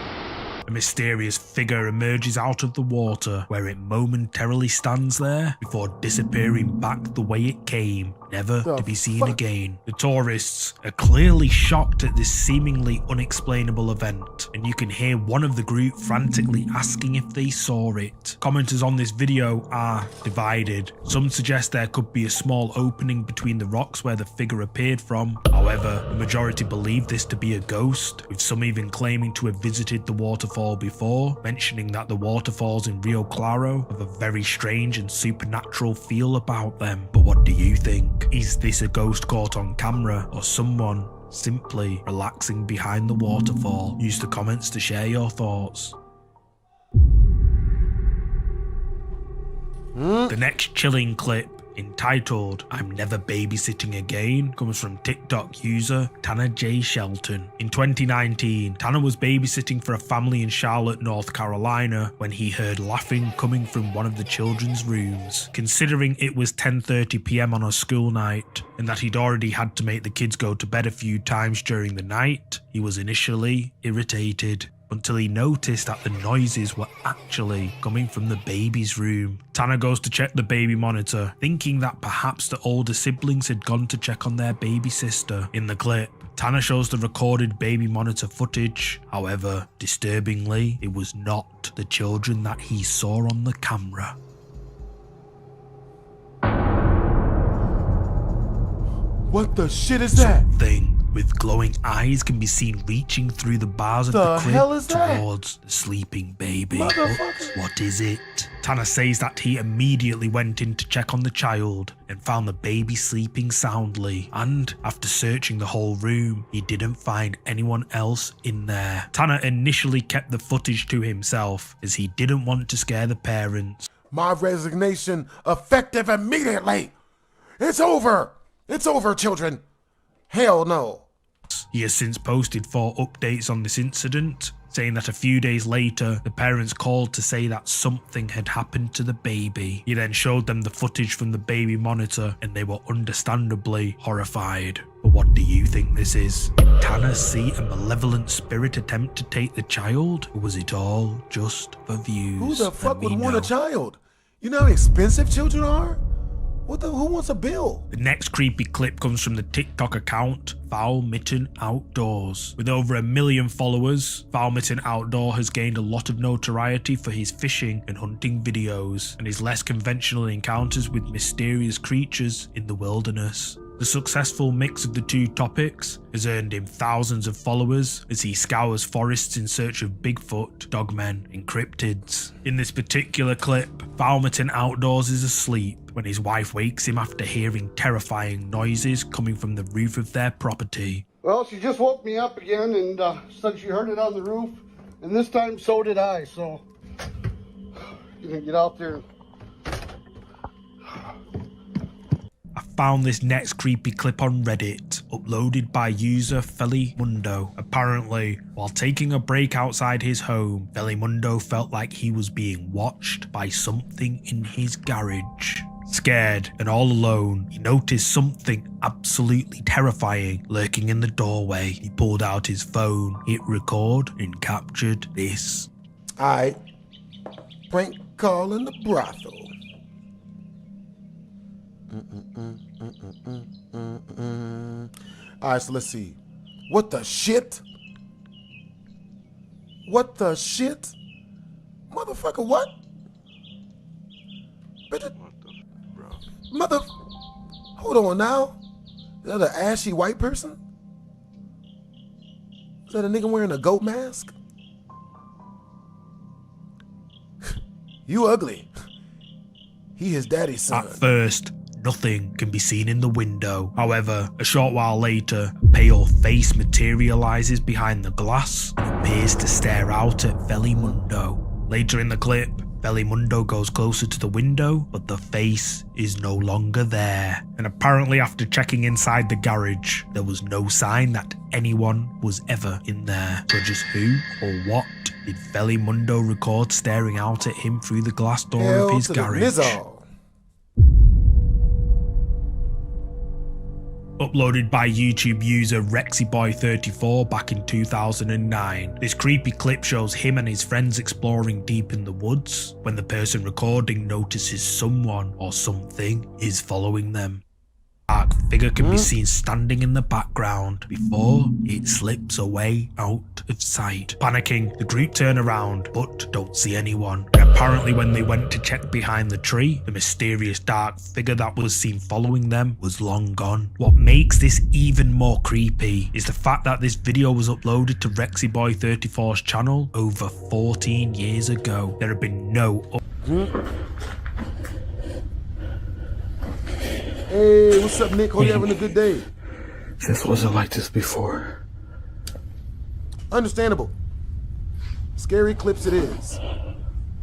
A mysterious figure emerges out of the water, where it momentarily stands there before disappearing back the way it came, never to be seen again. The tourists are clearly shocked at this seemingly unexplainable event, and you can hear one of the group frantically asking if they saw it. Commenters on this video are divided. Some suggest there could be a small opening between the rocks where the figure appeared from. However, the majority believe this to be a ghost, with some even claiming to have visited the waterfall before, mentioning that the waterfalls in Rio Claro have a very strange and supernatural feel about them. But what do you think? Is this a ghost caught on camera, or someone simply relaxing behind the waterfall? Use the comments to share your thoughts. The next chilling clip, entitled "I'm Never Babysitting Again," comes from TikTok user Tanner J. Shelton. In 2019, Tanner was babysitting for a family in Charlotte, North Carolina, when he heard laughing coming from one of the children's rooms. Considering it was 10:30 p.m. on a school night, and that he'd already had to make the kids go to bed a few times during the night, he was initially irritated, until he noticed that the noises were actually coming from the baby's room. Tanner goes to check the baby monitor, thinking that perhaps the older siblings had gone to check on their baby sister. In the clip, Tanner shows the recorded baby monitor footage. However, disturbingly, it was not the children that he saw on the camera. What the shit is that? Something with glowing eyes can be seen reaching through the bars of the crib towards the sleeping baby. But what is it? Tanner says that he immediately went in to check on the child and found the baby sleeping soundly, and after searching the whole room, he didn't find anyone else in there. Tanner initially kept the footage to himself as he didn't want to scare the parents. My resignation effective immediately. It's over. It's over, children. Hell no. He has since posted 4 updates on this incident, saying that a few days later, the parents called to say that something had happened to the baby. He then showed them the footage from the baby monitor, and they were understandably horrified. But what do you think this is? Did Tanner see a malevolent spirit attempt to take the child? Or was it all just for views? Who the fuck would want a child? You know how expensive children are? Who wants a bill? The next creepy clip comes from the TikTok account Foul Mitten Outdoors. With over 1 million followers, Foul Mitten Outdoor has gained a lot of notoriety for his fishing and hunting videos and his less conventional encounters with mysterious creatures in the wilderness. The successful mix of the 2 topics has earned him thousands of followers as he scours forests in search of Bigfoot, dogmen, and cryptids. In this particular clip, Foul Mitten Outdoors is asleep when his wife wakes him after hearing terrifying noises coming from the roof of their property. Well, she just woke me up again and said she heard it on the roof, and this time so did I, so you can get out there. I found this next creepy clip on Reddit, uploaded by user Felimundo. Apparently, while taking a break outside his home, Felimundo felt like he was being watched by something in his garage. Scared and all alone, he noticed something absolutely terrifying lurking in the doorway. He pulled out his phone, hit record, and captured this. Alright, prank call in the brothel. Alright, so let's see. What the shit? What the shit? Motherfucker, what? Mother... Hold on now. Is that an ashy white person? Is that a nigga wearing a goat mask? You ugly. He his daddy's son. At first, nothing can be seen in the window. However, a short while later, a pale face materializes behind the glass and appears to stare out at Felimundo. Later in the clip, Felimundo goes closer to the window, but the face is no longer there. And apparently after checking inside the garage, there was no sign that anyone was ever in there. So just who or what did Felimundo record staring out at him through the glass door of his garage? Uploaded by YouTube user RexyBoy34 back in 2009. This creepy clip shows him and his friends exploring deep in the woods when the person recording notices someone or something is following them. A dark figure can be seen standing in the background before it slips away out of sight. Panicking, the group turn around but don't see anyone. And apparently when they went to check behind the tree, the mysterious dark figure that was seen following them was long gone. What makes this even more creepy is the fact that this video was uploaded to RexyBoy34's channel over 14 years ago. There have been no Hey, what's up, Nick? Hope you having a good day. This wasn't like this before. Understandable. Scary clips it is.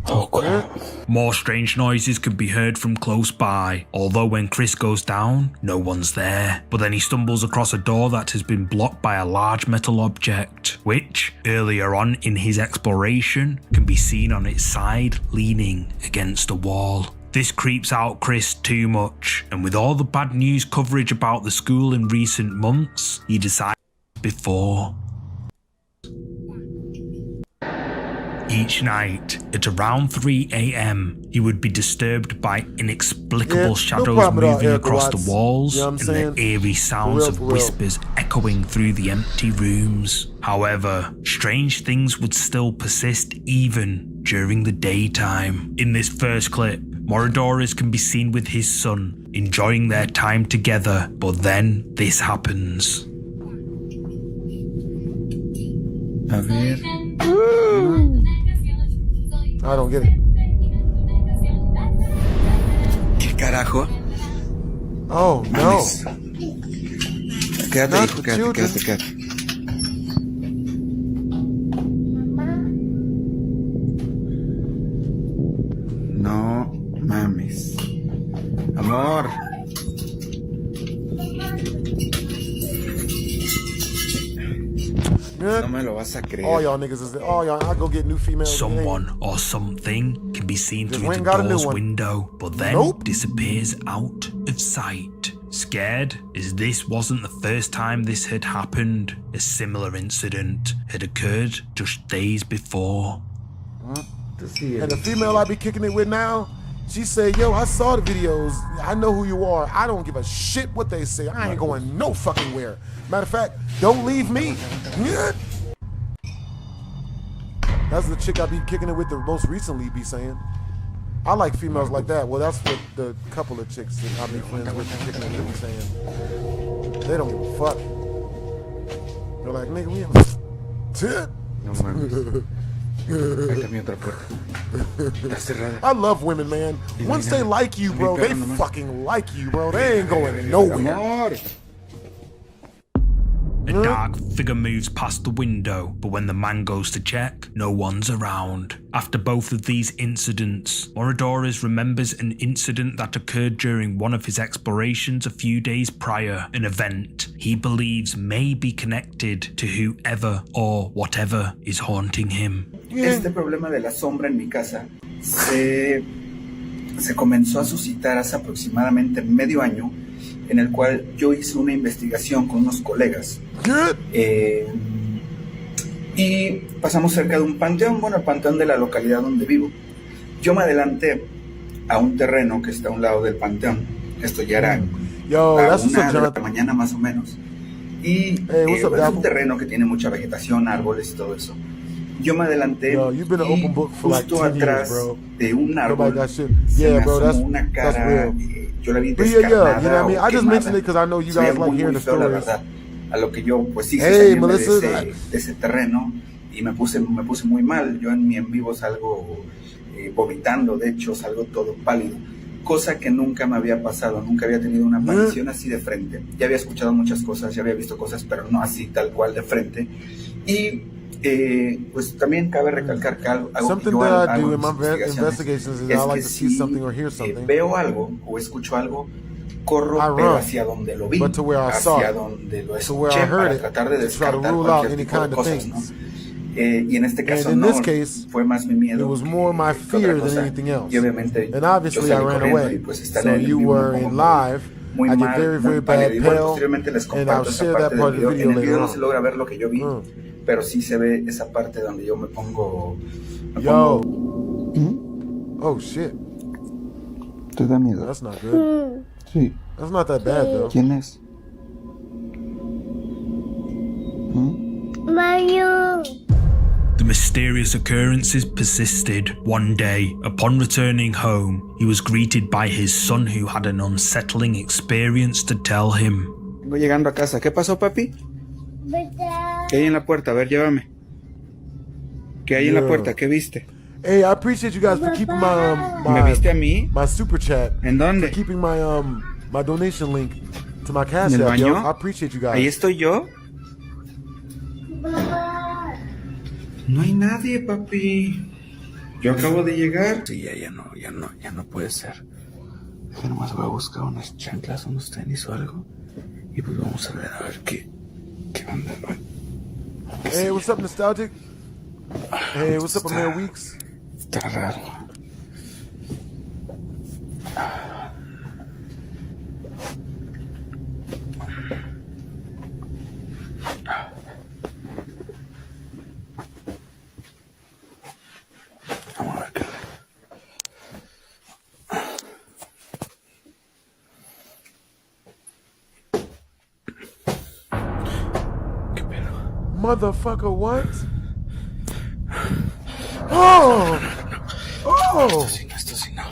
Oh crap. More strange noises could be heard from close by, although when Chris goes down, no one's there. But then he stumbles across a door that has been blocked by a large metal object, which, earlier on in his exploration, can be seen on its side leaning against a wall. This creeps out Chris too much, and with all the bad news coverage about the school in recent months, he decides before. Each night, at around 3 AM, he would be disturbed by inexplicable shadows moving across the walls, and the eerie sounds of whispers echoing through the empty rooms. However, strange things would still persist even during the daytime. In this first clip, Moradores can be seen with his son, enjoying their time together, but then this happens. A ver. I don't get it. ¿Qué carajo? Oh, no. Quédate, hijo, quédate. No mames. Amor. No me lo vas a creer. All y'all niggas is I go get new females. Someone or something can be seen through the door's window, but then disappears out of sight. Scared, as this wasn't the first time this had happened. A similar incident had occurred just days before. And the female I be kicking it with now, she said, yo, I saw the videos. I know who you are. I don't give a shit what they say. I ain't going no fucking where. Matter of fact, don't leave me. That's the chick I be kicking it with the most recently be saying. I like females like that. Well, that's what the couple of chicks that I be friends with and kicking it with be saying. They don't give a fuck. They're like, nigga, we have... No mames. Ahí está mi otra puerta. Está cerrada. I love women, man. Once they like you, bro, they fucking like you, bro. They ain't going nowhere. A dark figure moves past the window, but when the man goes to check, no one's around. After both of these incidents, Moradores remembers an incident that occurred during one of his explorations a few days prior, an event he believes may be connected to whoever or whatever is haunting him. Este problema de la sombra en mi casa se comenzó a suscitar hace aproximadamente medio año, en el cual yo hice una investigación con unos colegas y pasamos cerca de un panteón, bueno, el panteón de la localidad donde vivo. Yo me adelanté a un terreno que está a un lado del panteón. Esto ya era a 1 de la mañana más o menos, y es un terreno que tiene mucha vegetación, árboles y todo eso. Yo me adelanté y justo atrás de un árbol se me asomó una cara. Yo la vi descarnada o quemada. Se veía muy feo, la verdad. A lo que yo pues sí salí de ese terreno y me puse muy mal. Yo en mi en vivo salgo vomitando, de hecho salgo todo pálido, cosa que nunca me había pasado. Nunca había tenido una aparición así de frente. Ya había escuchado muchas cosas, ya había visto cosas, pero no así tal cual de frente. Y pues también cabe recalcar que algo que yo hago en mis investigaciones es que si veo algo o escucho algo, corro pero hacia donde lo vi, hacia donde lo escuché, para tratar de descartar cualquier tipo de cosas, ¿no? Y en este caso no, fue más mi miedo que otra cosa. Y obviamente yo salí corriendo y pues estar en el vivo muy mal, muy pálido. Y bueno, posteriormente les comparto esa parte del video. En el video no se logra ver lo que yo vi, pero sí se ve esa parte donde yo me pongo... Oh, shit. ¿Te da miedo? That's not good. Sí. That's not that bad, though. ¿Quién es? Mario. The mysterious occurrences persisted. One day, upon returning home, he was greeted by his son who had an unsettling experience to tell him. Vengo llegando a casa. ¿Qué pasó, papi? ¿Qué hay en la puerta? A ver, llévame. ¿Qué hay en la puerta? ¿Qué viste? Hey, I appreciate you guys for keeping ¿Me viste a mí? My super chat. ¿En dónde? For keeping my donation link to my cash ¿En el app, baño? yo. I appreciate you guys. ¿Ahí estoy yo? No hay nadie, papi. Yo acabo de llegar. Sí, ya no puede ser. Yo nomás voy a buscar unas chanclas, unos tenis o algo. Y pues vamos a ver qué onda. Hey, what's up, Nostalgic? Hey, what's up, Amir Weeks? Está raro. Vamos a ver qué. ¿Qué pedo? Motherfucker, what? Oh! Oh! Esto sí no.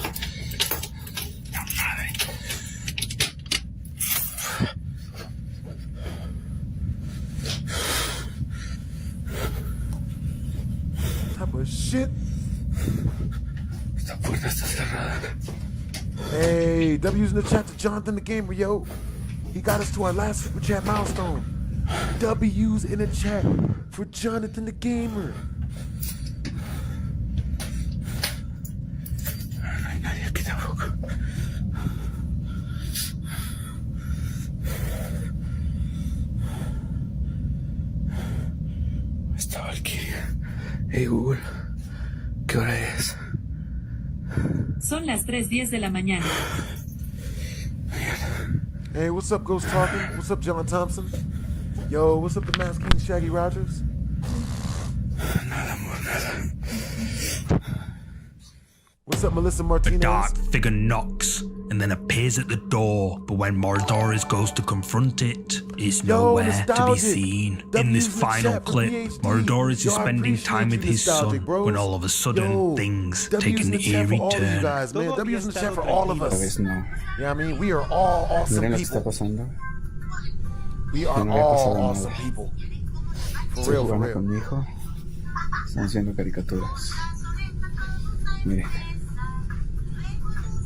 shit. Esta puerta está cerrada. Hey, W's in the chat to Jonathan the Gamer, yo. He got us to our last super chat milestone. W's in the chat for Jonathan the Gamer. No hay nadie aquí tampoco. Esta Valkyria. Hey Google, ¿qué hora es? Son las 3:10 de la mañana. Hey, what's up, Ghost Talking? What's up, John Thompson? Yo, what's up, the Masked King Shaggy Rogers? Nada, amor, nada. What's up, Melissa Martinez? A dark figure knocks and then appears at the door, but when Moradores goes to confront it, it's nowhere to be seen. In this final clip, Moradores is spending time with his son when all of a sudden things take an eerie turn. Guys, man. W's in the chat for all of us. No. Yeah, I mean, we are all awesome Miren lo que people. está pasando. We are all awesome people. For real, for real. Con mi hijo. Están haciendo caricaturas. Miren.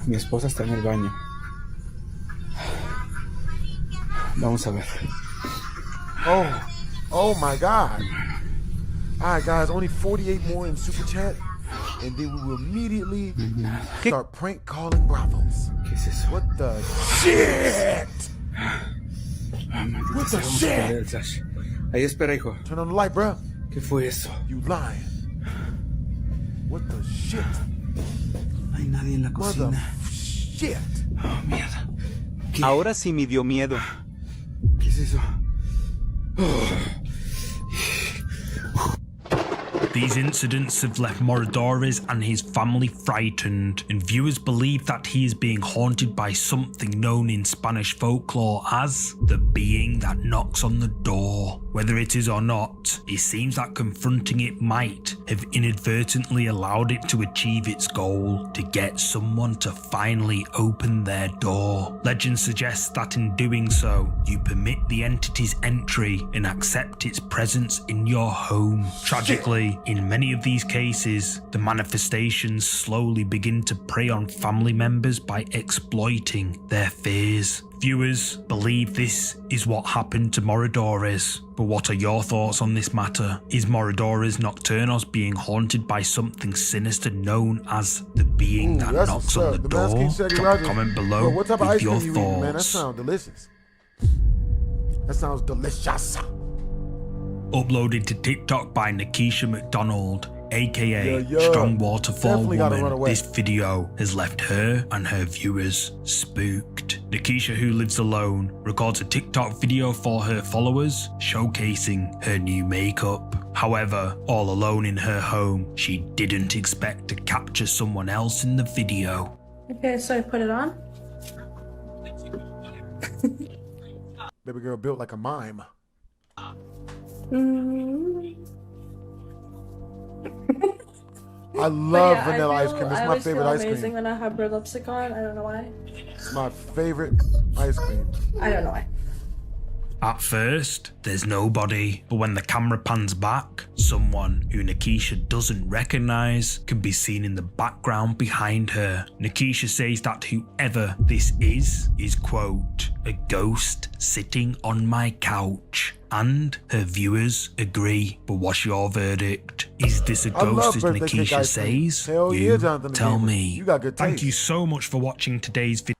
Mi esposa está en el baño. Vamos a ver. Oh my God. Alright, guys, only 48 more in Super Chat. And then we will immediately start prank calling brothels. ¿Qué es eso? What the shit? What the shit? Ahí espera, hijo. Turn on the light, bro. ¿Qué fue eso? You lying. What the shit? No hay nadie en la cocina. Shit. Oh, mierda. ¿Qué? Ahora sí me dio miedo. ¿Qué es eso? These incidents have left Moradores and his family frightened, and viewers believe that he is being haunted by something known in Spanish folklore as the being that knocks on the door. Whether it is or not, it seems that confronting it might have inadvertently allowed it to achieve its goal, to get someone to finally open their door. Legend suggests that in doing so, you permit the entity's entry and accept its presence in your home. Tragically, in many of these cases, the manifestations slowly begin to prey on family members by exploiting their fears. Viewers believe this is what happened to Moradores, but what are your thoughts on this matter? Is Moradores Nocturnos being haunted by something sinister known as the being that knocks on the door? Drop a comment below what type of with ice your cream you eating, man? That thoughts. sounds delicious. That sounds delicious. Uploaded to TikTok by Nikisha McDonald, aka Yeah. Strong Waterfall Definitely gotta run Woman. away. This video has left her and her viewers spooked. Nikisha, who lives alone, records a TikTok video for her followers showcasing her new makeup. However, all alone in her home, she didn't expect to capture someone else in the video. Okay, so I put it on. Baby girl built like a mime. I love vanilla ice cream. It's my favorite ice amazing cream. when I have red lipstick on. I don't know why. It's my favorite ice cream. I don't know why. At first, there's nobody, but when the camera pans back, someone who Nikisha doesn't recognize can be seen in the background behind her. Nikisha says that whoever this is, quote, a ghost sitting on my couch. And her viewers agree. But what's your verdict? Is this a I love ghost as birthday cake Nikisha ice cream. says? Hell You yeah, Jonathan. tell me. You got good taste. Thank you so much for watching today's video.